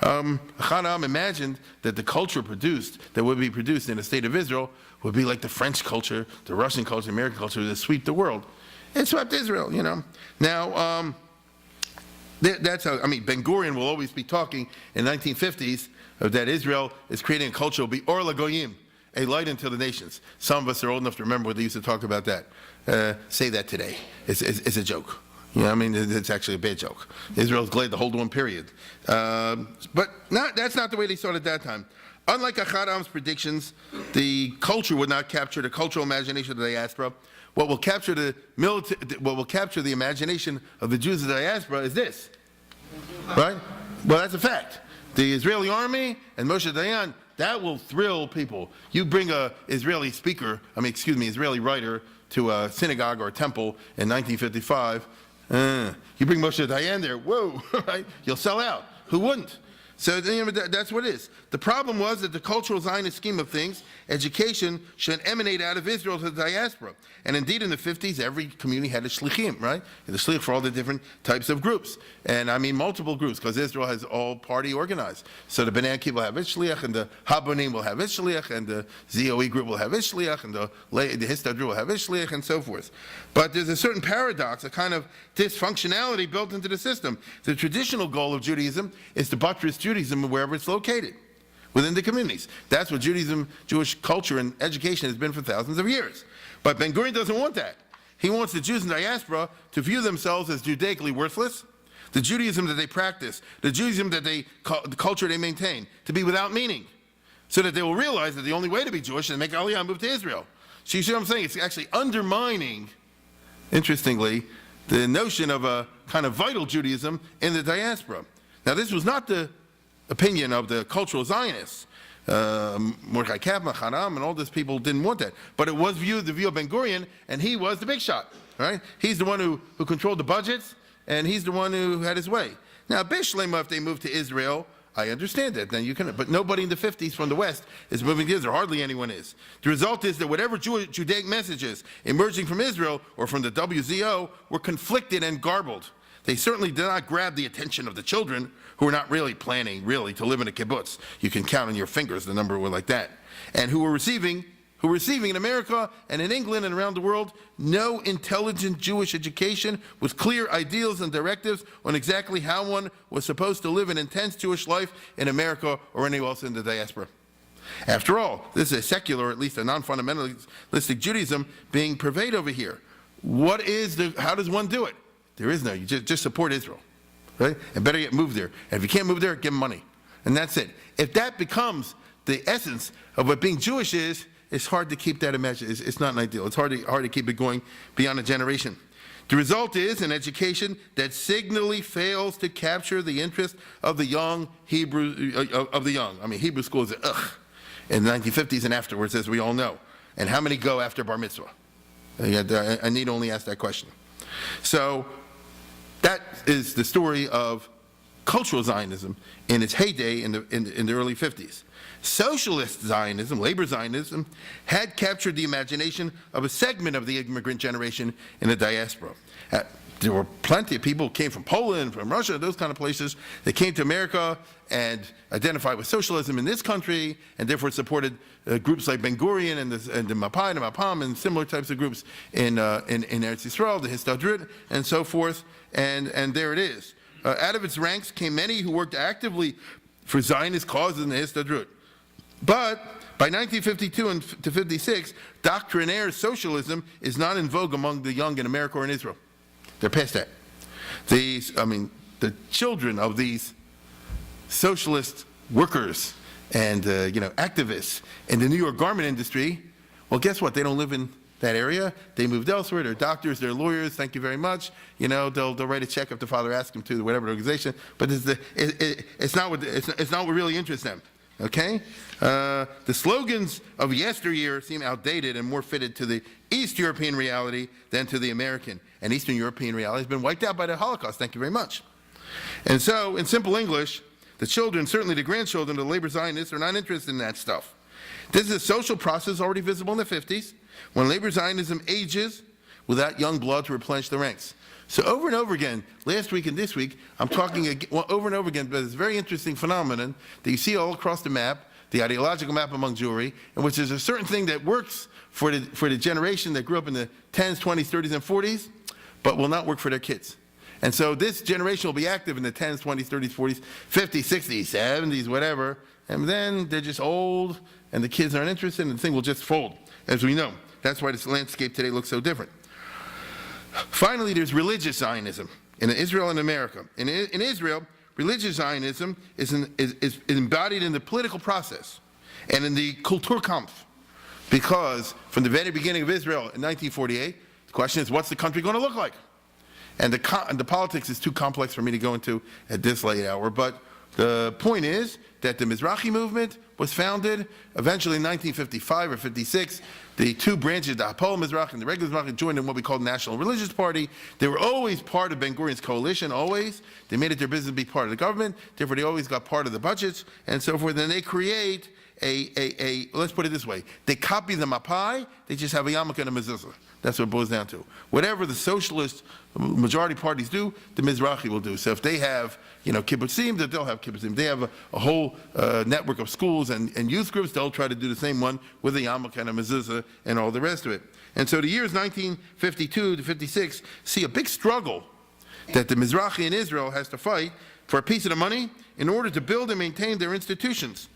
Achad Ha'am imagined that the culture that would be produced in the state of Israel would be like the French culture, the Russian culture, the American culture that sweep the world. It swept Israel, Now, that's how, Ben-Gurion will always be talking in the 1950s that Israel is creating a culture, will be Or LaGoyim, a light unto the nations. Some of us are old enough to remember when they used to talk about that. Say that today. It's a joke. It's actually a bad joke. Israel's glad to hold on, period. But that's not the way they saw it at that time. Unlike Achad Ha'am's predictions, the culture would not capture the cultural imagination of the diaspora. What will capture the imagination of the Jews of the diaspora is this, right? Well, that's a fact. The Israeli army and Moshe Dayan, that will thrill people. You bring a Israeli writer to a synagogue or a temple in 1955. You bring Moshe Dayan there, whoa, right? You'll sell out. Who wouldn't? So that's what it is. The problem was that the cultural Zionist scheme of things, education should emanate out of Israel to the diaspora. And indeed, in the 50s, every community had a shlichim, right? The shlich for all the different types of groups. And multiple groups, because Israel has all party organized. So the Bnei Akiva will have its shliach, and the Habonim will have its shliach, and the ZOE group will have its shliach, and the Histadrut will have its shliach, and so forth. But there's a certain paradox, a kind of dysfunctionality built into the system. The traditional goal of Judaism is to buttress Judaism wherever it's located, within the communities. That's what Judaism, Jewish culture and education has been for thousands of years. But Ben-Gurion doesn't want that. He wants the Jews in diaspora to view themselves as Judaically worthless, the Judaism that they practice, the Judaism that the culture they maintain, to be without meaning, so that they will realize that the only way to be Jewish is to make Aliyah and move to Israel. So you see what I'm saying? It's actually undermining, interestingly, the notion of a kind of vital Judaism in the diaspora. Now, this was not the opinion of the cultural Zionists. Mordechai Kaplan, Achad Ha'am, and all these people didn't want that. But it was the view of Ben-Gurion, and he was the big shot, right? He's the one who controlled the budgets, and he's the one who had his way. Now, Bishlema, if they moved to Israel, I understand that. Then you can, but nobody in the 50s from the West is moving to Israel. Hardly anyone is. The result is that whatever Judaic messages emerging from Israel or from the WZO were conflicted and garbled. They certainly did not grab the attention of the children who were not really planning to live in a kibbutz. You can count on your fingers the number were like that. And who were receiving in America and in England and around the world no intelligent Jewish education with clear ideals and directives on exactly how one was supposed to live an intense Jewish life in America or anywhere else in the diaspora. After all, this is a secular, or at least a non-fundamentalistic Judaism being purveyed over here. How does one do it? There is no, you just support Israel, right? And better yet, move there. And if you can't move there, give them money. And that's it. If that becomes the essence of what being Jewish is, it's hard to keep that imagination. It's not an ideal. It's hard to keep it going beyond a generation. The result is an education that signally fails to capture the interest of the young Hebrew, Hebrew schools are in the 1950s and afterwards, as we all know. And how many go after bar mitzvah? I need only ask that question. So that is the story of cultural Zionism in its heyday in the early 50s. Socialist Zionism, labor Zionism, had captured the imagination of a segment of the immigrant generation in the diaspora. there were plenty of people who came from Poland, from Russia, those kind of places. They came to America and identified with socialism in this country, and therefore supported groups like Ben Gurion and the Mapai and the Mapam and similar types of groups in Eretz Yisrael, the Histadrut, and so forth. And there it is. Out of its ranks came many who worked actively for Zionist causes in the Histadrut. But by 1952 and to 56, doctrinaire socialism is not in vogue among the young in America or in Israel. They're past that. The children of these socialist workers and activists in the New York garment industry, well, guess what? They don't live in that area. They moved elsewhere. They're doctors. They're lawyers. Thank you very much. They'll write a check if the father asks them to, whatever organization. But it's not what really interests them. Okay? The slogans of yesteryear seem outdated and more fitted to the East European reality than to the American. And Eastern European reality has been wiped out by the Holocaust. Thank you very much. And so, in simple English, the children, certainly the grandchildren of the labor Zionists, are not interested in that stuff. This is a social process already visible in the 50s, when labor Zionism ages without young blood to replenish the ranks. So over and over again, last week and this week, I'm talking over and over again about this very interesting phenomenon that you see all across the map, the ideological map among Jewry, in which there's a certain thing that works for the generation that grew up in the 10s, 20s, 30s, and 40s, but will not work for their kids. And so this generation will be active in the 10s, 20s, 30s, 40s, 50s, 60s, 70s, whatever, and then they're just old, and the kids aren't interested, and the thing will just fold, as we know. That's why this landscape today looks so different. Finally, there's religious Zionism in Israel and America. In Israel, religious Zionism is embodied in the political process and in the Kulturkampf, because from the very beginning of Israel in 1948, the question is, what's the country going to look like? And the politics is too complex for me to go into at this late hour, but the point is that the Mizrahi movement was founded eventually in 1955 or 56. The two branches, the Hapol Mizrahi and the regular Mizrahi, joined in what we call the National Religious Party. They were always part of Ben Gurion's coalition, always. They made it their business to be part of the government, therefore they always got part of the budgets and so forth. And they create let's put it this way, they copy the Mapai, they just have a yarmulke and a mezuzah. That's what it boils down to. Whatever the socialist majority parties do, the Mizrahi will do. So if they have, kibbutzim, they'll have kibbutzim. They have a whole network of schools and youth groups, they'll try to do the same one with a yarmulke and a mezuzah and all the rest of it. And so the years 1952 to 56 see a big struggle that the Mizrahi in Israel has to fight for a piece of the money in order to build and maintain their institutions,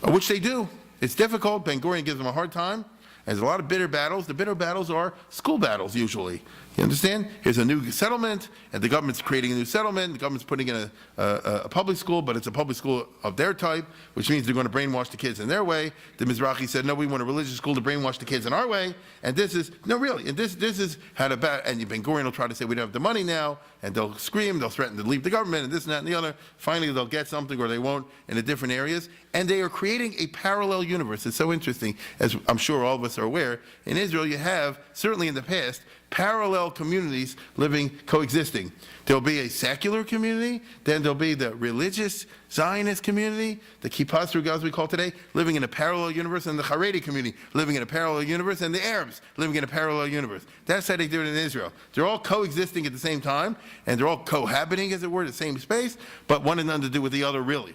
which they do. It's difficult. Ben Gurion gives them a hard time. There's a lot of bitter battles. The bitter battles are school battles, usually. You understand? Here's a new settlement, and the government's creating a new settlement. The government's putting in a public school, but it's a public school of their type, which means they're going to brainwash the kids in their way. The Mizrahi said, no, we want a religious school to brainwash the kids in our way. And this is, no, really, and this is how to bat. And Ben Gurion will try to say, we don't have the money now, and they'll scream, they'll threaten to leave the government, and this and that and the other. Finally, they'll get something, or they won't, in the different areas. And they are creating a parallel universe. It's so interesting, as I'm sure all of us are aware. In Israel, you have, certainly in the past, parallel communities living, coexisting. There'll be a secular community, then there'll be the religious Zionist community, the Kippah Sruga, as we call today, living in a parallel universe, and the Haredi community living in a parallel universe, and the Arabs living in a parallel universe. That's how they do it in Israel. They're all coexisting at the same time, and they're all cohabiting, as it were, in the same space, but one has nothing to do with the other, really.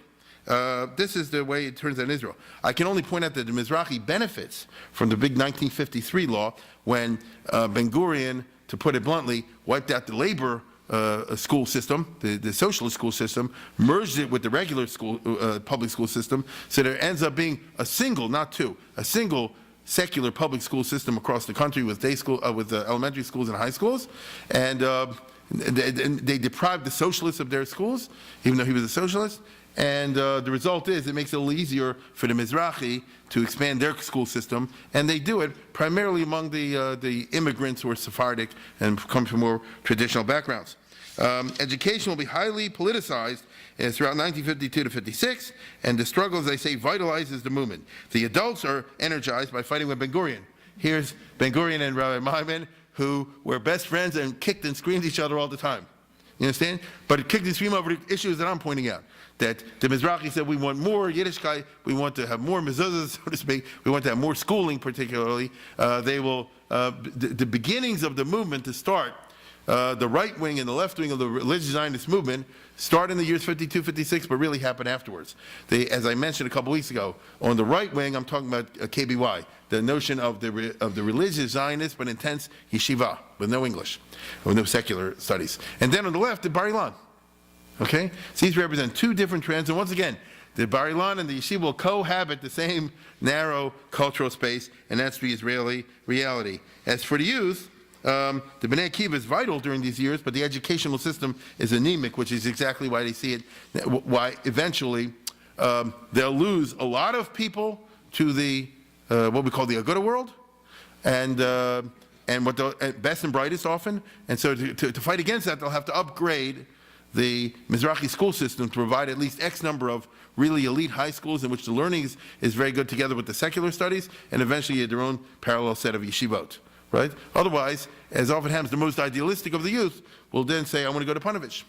This is the way it turns out in Israel. I can only point out that the Mizrahi benefits from the big 1953 law when Ben Gurion, to put it bluntly, wiped out the labor school system, the socialist school system, merged it with the regular school, public school system, so there ends up being a single, not two, a single secular public school system across the country with day school, with elementary schools and high schools, and they deprived the socialists of their schools, even though he was a socialist. And the result is it makes it a little easier for the Mizrahi to expand their school system, and they do it primarily among the immigrants who are Sephardic and come from more traditional backgrounds. Education will be highly politicized throughout 1952 to 56, and the struggle, as I say, vitalizes the movement. The adults are energized by fighting with Ben Gurion. Here's Ben Gurion and Rabbi Maimon, who were best friends and kicked and screamed at each other all the time. You understand? But it kicked and screamed over the issues that I'm pointing out. That the Mizrahi said, we want more Yiddishkeit, we want to have more mezuzahs, so to speak, we want to have more schooling particularly. The beginnings of the movement to start the right wing and the left wing of the religious Zionist movement start in the years 52, 56, but really happen afterwards. As I mentioned a couple weeks ago, on the right wing, I'm talking about KBY, the notion of the religious Zionist but intense yeshiva with no English, with no secular studies. And then on the left, the Bar Ilan. Okay? So these represent two different trends, and once again, the Bar Ilan and the yeshiva will cohabit the same narrow cultural space, and that's the Israeli reality. As for the youth, the Bnei Akiva is vital during these years, but the educational system is anemic, which is exactly why they see it, why eventually they'll lose a lot of people to the what we call the Aguda world, and what the best and brightest often. And so to fight against that, they'll have to upgrade the Mizrahi school system to provide at least X number of really elite high schools in which the learning is very good together with the secular studies, and eventually their own parallel set of yeshivot. Right? Otherwise, as often happens, the most idealistic of the youth will then say, I want to go to Panovich.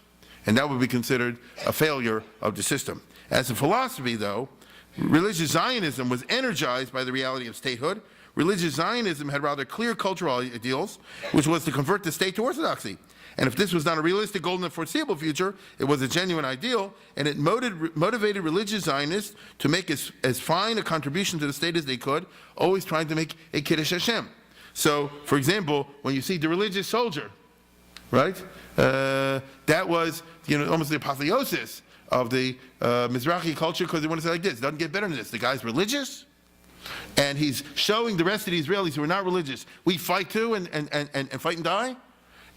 And that would be considered a failure of the system. As a philosophy, though, religious Zionism was energized by the reality of statehood. Religious Zionism had rather clear cultural ideals, which was to convert the state to orthodoxy. And if this was not a realistic goal in the foreseeable future, it was a genuine ideal, and it motivated religious Zionists to make as fine a contribution to the state as they could, always trying to make a Kiddush Hashem. So, for example, when you see the religious soldier, right, that was, almost the apotheosis of the Mizrahi culture, because they want to say like this, it doesn't get better than this. The guy's religious, and he's showing the rest of the Israelis who are not religious, we fight too and fight and die,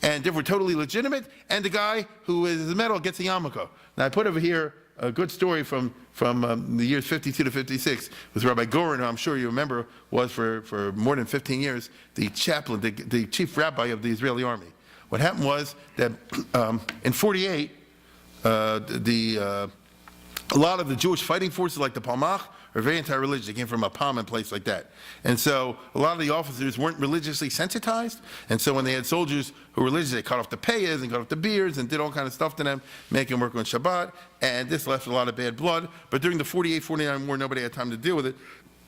and therefore totally legitimate, and the guy who is a medal gets a yarmulke. Now I put over here a good story from the years 52 to 56 with Rabbi Goren, who I'm sure you remember was for more than 15 years the chaplain, the chief rabbi of the Israeli army. What happened was that in 48, a lot of the Jewish fighting forces like the Palmach are very anti-religious. They came from a Palm and place like that. And so a lot of the officers weren't religiously sensitized. And so when they had soldiers who were religious, they cut off the payas and cut off the beards and did all kind of stuff to them, make them work on Shabbat. And this left a lot of bad blood. But during the 48-49 war, nobody had time to deal with it.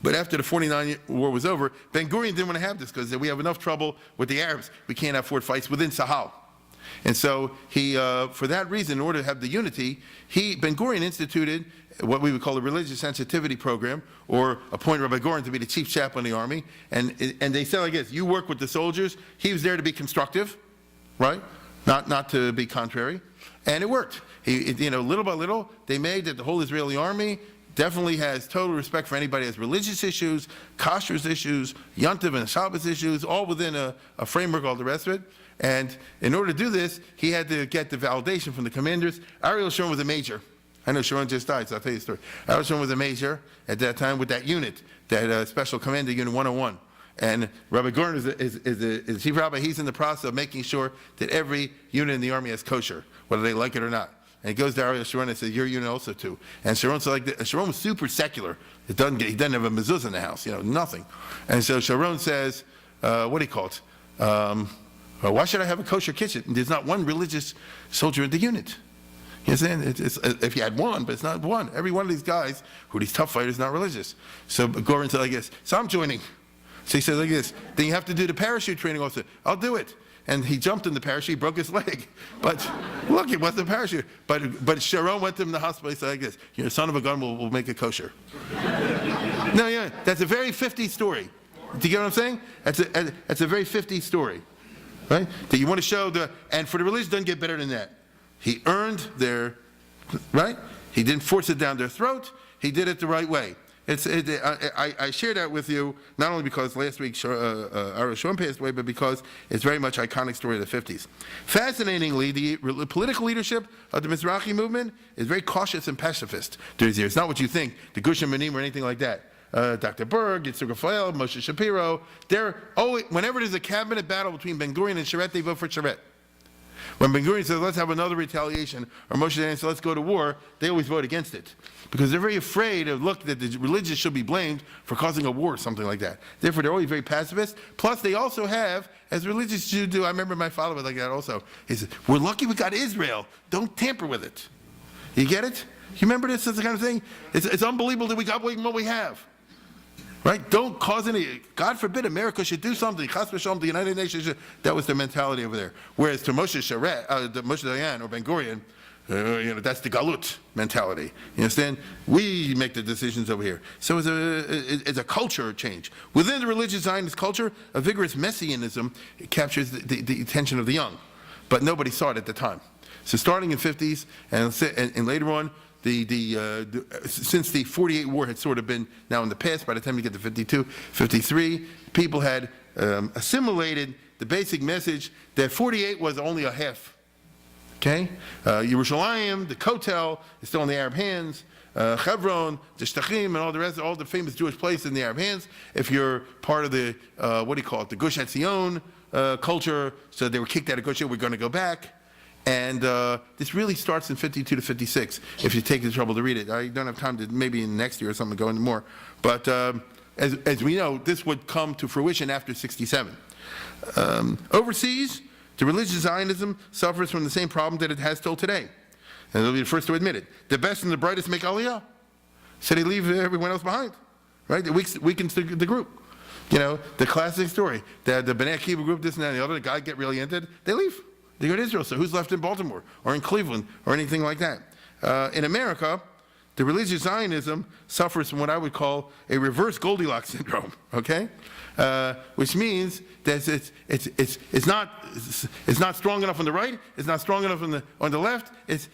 But after the 49 war was over, Ben Gurion didn't want to have this because we have enough trouble with the Arabs. We can't afford fights within Sahel. And so he, for that reason, in order to have the unity, Ben Gurion instituted what we would call a religious sensitivity program, or appoint Rabbi Goren to be the chief chaplain of the army. And they said like this, you work with the soldiers. He was there to be constructive, right? Not to be contrary. And it worked. Little by little, they made that the whole Israeli army definitely has total respect for anybody who has religious issues, kashrus issues, Yontiv and Shabbos issues, all within a framework, all the rest of it. And in order to do this, he had to get the validation from the commanders. Ariel Sharon was a major. I know Sharon just died, so I'll tell you the story. Ariel Sharon was a major at that time with that unit, that Special Commander Unit 101. And Rabbi Goren is the chief rabbi. He's in the process of making sure that every unit in the army is kosher, whether they like it or not. And he goes to Ariel Sharon and says, your unit also too. And Sharon said Sharon was super secular. He doesn't have a mezuzah in the house, nothing. And so Sharon says, what do you call it? Why should I have a kosher kitchen? There's not one religious soldier in the unit. You understand? If you had one, but it's not one. Every one of these guys who are these tough fighters is not religious. So Goren said like this, so I'm joining. So he said like this, then you have to do the parachute training also. I'll do it. And he jumped in the parachute, he broke his leg. But look, it wasn't a parachute. But Sharon went to him in the hospital, he said like this, son of a gun will make it kosher. No, yeah, that's a very 50s story. Do you get what I'm saying? That's a very 50s story. Right? That you want to show and for the religion, doesn't get better than that. He earned right? He didn't force it down their throat. He did it the right way. I share that with you, not only because last week Ariel Sharon passed away, but because it's very much an iconic story of the 50s. Fascinatingly, the political leadership of the Mizrahi movement is very cautious and pacifist during these years. It's not what you think, the Gushim Manim or anything like that. Dr. Berg, Yitzhak Raphael, Moshe Shapiro, they're always, whenever there's a cabinet battle between Ben Gurion and Sharet, they vote for Sharet. When Ben Gurion says, let's have another retaliation, or Moshe says, let's go to war, they always vote against it. Because they're very afraid of, that the religious should be blamed for causing a war or something like that. Therefore, they're always very pacifist. Plus, they also have, as religious Jews do, I remember my father was like that also. He said, we're lucky we got Israel. Don't tamper with it. You get it? You remember this? That's the kind of thing? It's unbelievable that we got what we have. right? Don't cause any, God forbid America should do something. Chas v'shalom, the United Nations should, that was their mentality over there. Whereas to Moshe Dayan or Ben Gurion, that's the galut mentality. You understand? We make the decisions over here. So it's a culture change. Within the religious Zionist culture, a vigorous messianism captures the attention of the young. But nobody saw it at the time. So starting in 50s and later on, since the 48 war had sort of been now in the past, by the time you get to 52, 53, people had assimilated the basic message that 48 was only a half. Okay? Yerushalayim, the Kotel, is still in the Arab hands. Hebron, the Shtachim, and all the rest, all the famous Jewish places in the Arab hands. If you're part of the, the Gush Etzion culture, so they were kicked out of Gush, we're going to go back. And this really starts in 52 to 56, if you take the trouble to read it. I don't have time to, maybe in next year or something, go into more. But as we know, this would come to fruition after 67. Overseas, the religious Zionism suffers from the same problem that it has till today. And they'll be the first to admit it. The best and the brightest make aliyah. So they leave everyone else behind, right? It weakens the group. The classic story. The B'nai Akiva group, this and that, and the other, the guy get really into it, they leave. They go to Israel. So who's left in Baltimore or in Cleveland or anything like that? In America, the religious Zionism suffers from what I would call a reverse Goldilocks syndrome, okay? Which means that it's not strong enough on the right, it's not strong enough on the left, it's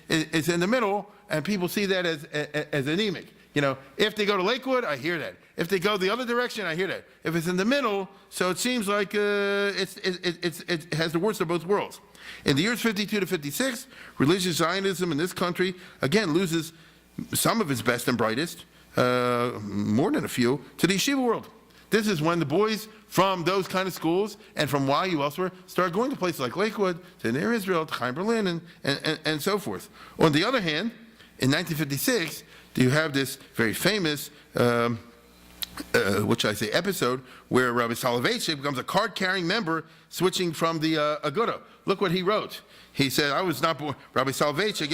in the middle, and people see that as anemic. If they go to Lakewood, I hear that. If they go the other direction, I hear that. If it's in the middle, so it seems like it has the worst of both worlds. In the years 52 to 56, religious Zionism in this country, again, loses some of its best and brightest, more than a few, to the yeshiva world. This is when the boys from those kind of schools and from YU elsewhere start going to places like Lakewood, to Near Israel, to Chaim Berlin, and so forth. On the other hand, in 1956, you have this very famous episode where Rabbi Soloveitchik becomes a card-carrying member switching from the Aguda. Look what he wrote. He said, I was not born, Rabbi Soloveitchik,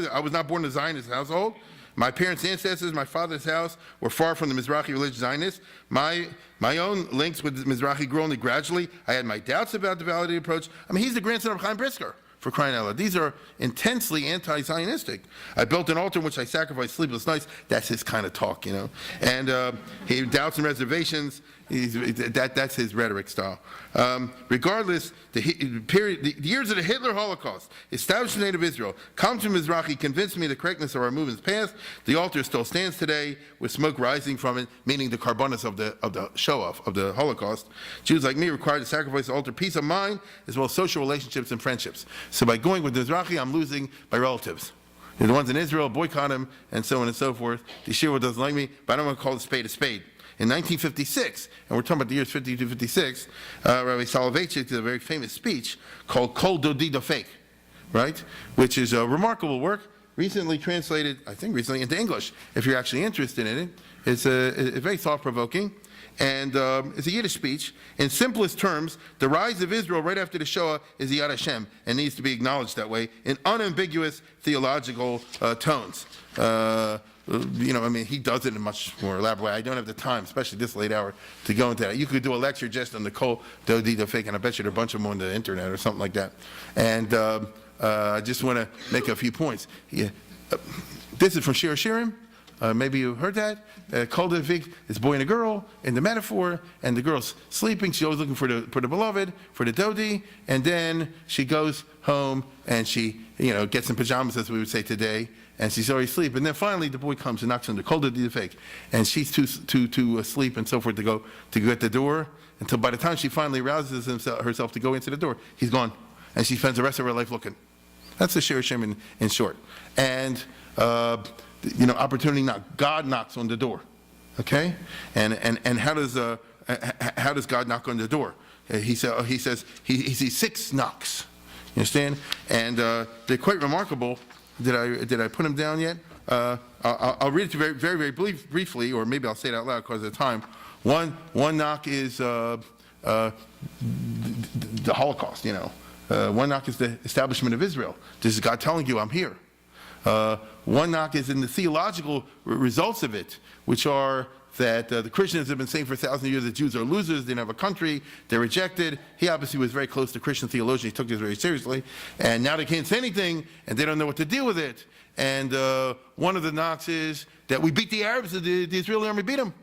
I was not born in a Zionist household. My parents' ancestors, my father's house, were far from the Mizrahi religious Zionists. My own links with the Mizrahi grew only gradually. I had my doubts about the validated approach. He's the grandson of Chaim Brisker, for crying out loud. These are intensely anti-Zionistic. I built an altar in which I sacrificed sleepless nights. That's his kind of talk, And he doubts and reservations. That's his rhetoric style. Regardless, the years of the Hitler Holocaust, established the state of Israel, come to Mizrahi, convinced me of the correctness of our movement's past. The altar still stands today, with smoke rising from it, meaning the carbonas of the show-off of the Holocaust. Jews like me required to sacrifice the altar peace of mind, as well as social relationships and friendships. So by going with Mizrahi, I'm losing my relatives. The ones in Israel boycott him, and so on and so forth. The Yeshiva doesn't like me, but I don't want to call a spade a spade. In 1956, and we're talking about the years 50 to 56, Rabbi Soloveitchik did a very famous speech called Kol Dovid, right? Which is a remarkable work, recently translated, I think recently, into English, if you're actually interested in it. It's very thought-provoking, and it's a Yiddish speech. In simplest terms, the rise of Israel right after the Shoah is the Yad Hashem, and needs to be acknowledged that way in unambiguous theological tones. He does it in a much more elaborate way. I don't have the time, especially this late hour, to go into that. You could do a lecture just on the Kol Dovid fake, and I bet you there are a bunch of them on the internet or something like that. And I just want to make a few points. Yeah. This is from Shir Shirim. Maybe you heard that. Kol Dovid is boy and a girl in the metaphor, and the girl's sleeping. She's always looking for the beloved, for the Dodi, and then she goes home and she, gets in pajamas, as we would say today, and she's already asleep. And then finally the boy comes and knocks on the Kol Dovid fake, and she's too asleep and so forth to go at the door, until by the time she finally rouses herself to go into the door, he's gone, and she spends the rest of her life looking. That's the Shir Hashem in short. And opportunity knock. God knocks on the door, okay? And how does God knock on the door? He says he sees 6 knocks. You understand? And they're quite remarkable. Did I put them down yet? I'll read it to you very, very, very briefly, or maybe I'll say it out loud because of the time. One knock is the Holocaust. One knock is the establishment of Israel. This is God telling you, I'm here. One knock is in the theological results of it, which are that the Christians have been saying for 1,000 years that Jews are losers, they don't have a country, they're rejected. He obviously was very close to Christian theologian, he took this very seriously, and now they can't say anything, and they don't know what to deal with it. And one of the knocks is that we beat the Arabs, the Israeli army beat them.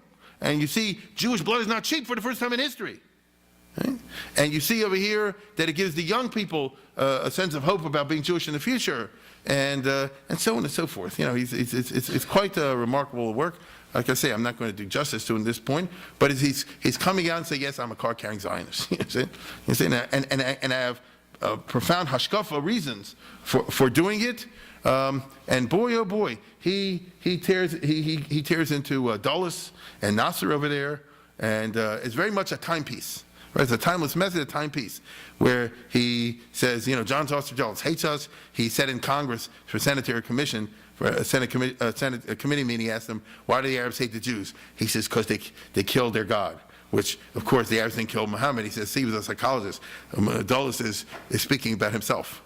And you see, Jewish blood is not cheap for the first time in history. Right? And you see over here that it gives the young people a sense of hope about being Jewish in the future, and so on and so forth. You know, it's quite a remarkable work. Like I say, I'm not going to do justice to him at this point, but he's coming out and saying, yes, I'm a card-carrying Zionist. You see, and I have profound hashkafa reasons for doing it. And boy, oh boy, he tears into Dulles and Nasser over there, and it's very much a timepiece. Right? It's a timeless message, a timepiece, where he says, you know, John Foster Dulles hates us. He said in Congress for Senate committee meeting, he asked them, why do the Arabs hate the Jews? He says, because they killed their God. Which, of course, the Arabs didn't kill Muhammad. He says, see, he was a psychologist. Dulles is speaking about himself.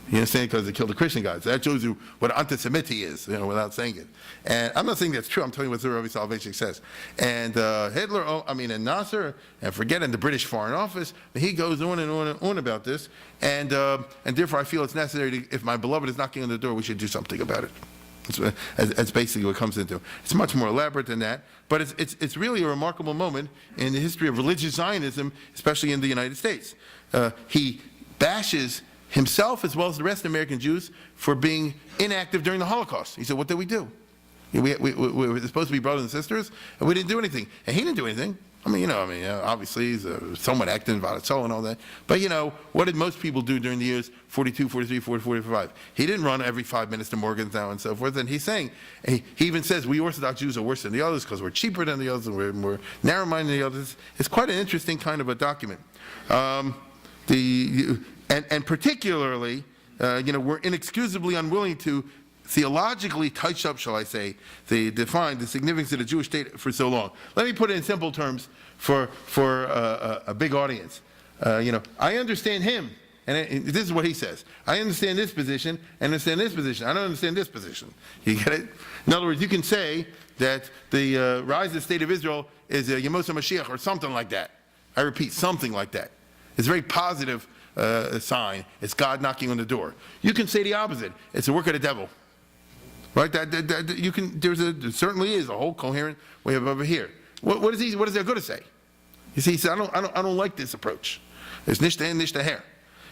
You understand? Because they killed the Christian gods. That shows you what anti-Semitic he is, you know, without saying it. And I'm not saying that's true. I'm telling you what the Rabbi Soloveitchik says. And Hitler, and Nasser, and forgetting the British Foreign Office, he goes on and on and on about this. And therefore, I feel it's necessary if my beloved is knocking on the door, we should do something about it. That's basically what it comes into. It's much more elaborate than that, but it's really a remarkable moment in the history of religious Zionism, especially in the United States. He bashes himself as well as the rest of American Jews for being inactive during the Holocaust. He said, what did we do? We were supposed to be brothers and sisters, and we didn't do anything. And he didn't do anything. Obviously he's somewhat active in Valatol and all that. But, what did most people do during the years 42, 43, 40, 45? He didn't run every 5 minutes to Morgantown and so forth. And he's saying, he even says, we Orthodox Jews are worse than the others because we're cheaper than the others and we're more narrow-minded than the others. It's quite an interesting kind of a document. And particularly, we're inexcusably unwilling to theologically touch up, shall I say, define the significance of the Jewish state for so long. Let me put it in simple terms for a big audience. I understand him, and this is what he says. I understand this position, and understand this position. I don't understand this position. You get it? In other words, you can say that the rise of the state of Israel is a Yemos HaMashiach or something like that. I repeat, something like that. It's a very positive sign. It's God knocking on the door. You can say the opposite. It's a work of the devil. Right? There certainly is a whole coherent way of over here. What is there good to say? You see, he said, I don't like this approach. It's nishta and nishta her.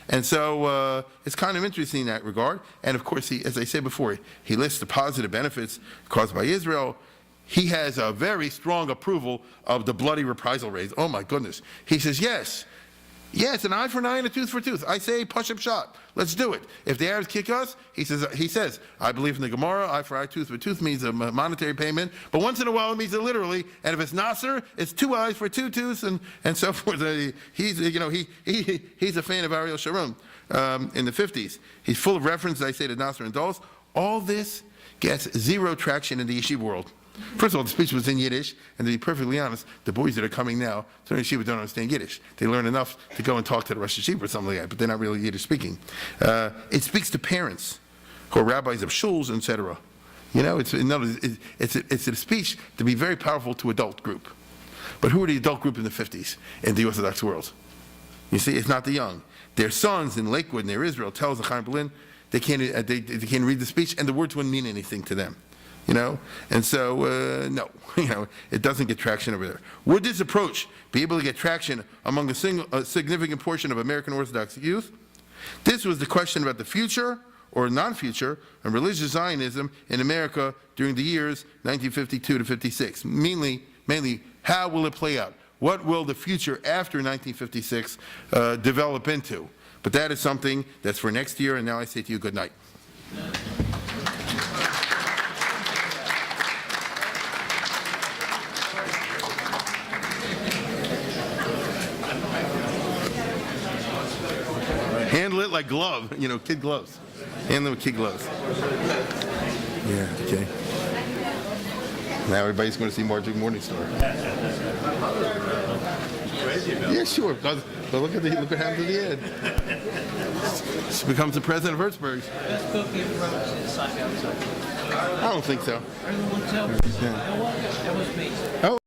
And so it's kind of interesting in that regard. And of course, as I said before, he lists the positive benefits caused by Israel. He has a very strong approval of the bloody reprisal raids. Oh my goodness. He says, yes, an eye for an eye and a tooth for a tooth. I say, push up shot. Let's do it. If the Arabs kick us, he says, I believe in the Gemara, eye for eye, tooth for tooth means a monetary payment, but once in a while it means it literally. And if it's Nasser, it's 2 eyes for 2 tooths, and so forth. He's a fan of Ariel Sharon in the 50s. He's full of references, I say, to Nasser and Dulles. All this gets zero traction in the yeshiva world. First of all, the speech was in Yiddish, and to be perfectly honest, the boys that are coming now to learn yeshiva don't understand Yiddish. They learn enough to go and talk to the Rosh Yeshiva or something like that, but they're not really Yiddish speaking. It speaks to parents who are rabbis of shuls, etc. It's a speech to be very powerful to adult group. But who are the adult group in the 50s in the Orthodox world? You see, it's not the young. Their sons in Lakewood, near Israel, tells the Chaim Berlin, they can't read the speech, and the words wouldn't mean anything to them. And so, no, it doesn't get traction over there. Would this approach be able to get traction among a significant portion of American Orthodox youth? This was the question about the future or non-future and religious Zionism in America during the years 1952 to 56. Mainly, how will it play out? What will the future after 1956 develop into? But that is something that's for next year, and now I say to you, good night. Handle it like glove, kid gloves. Handle it with kid gloves. Yeah, okay. Now everybody's going to see Marjorie Morningstar. Yeah, sure. But look what happened to the end. She becomes the president of Hertzberg. I don't think so. Everyone tells us. You know what? That was me. Oh,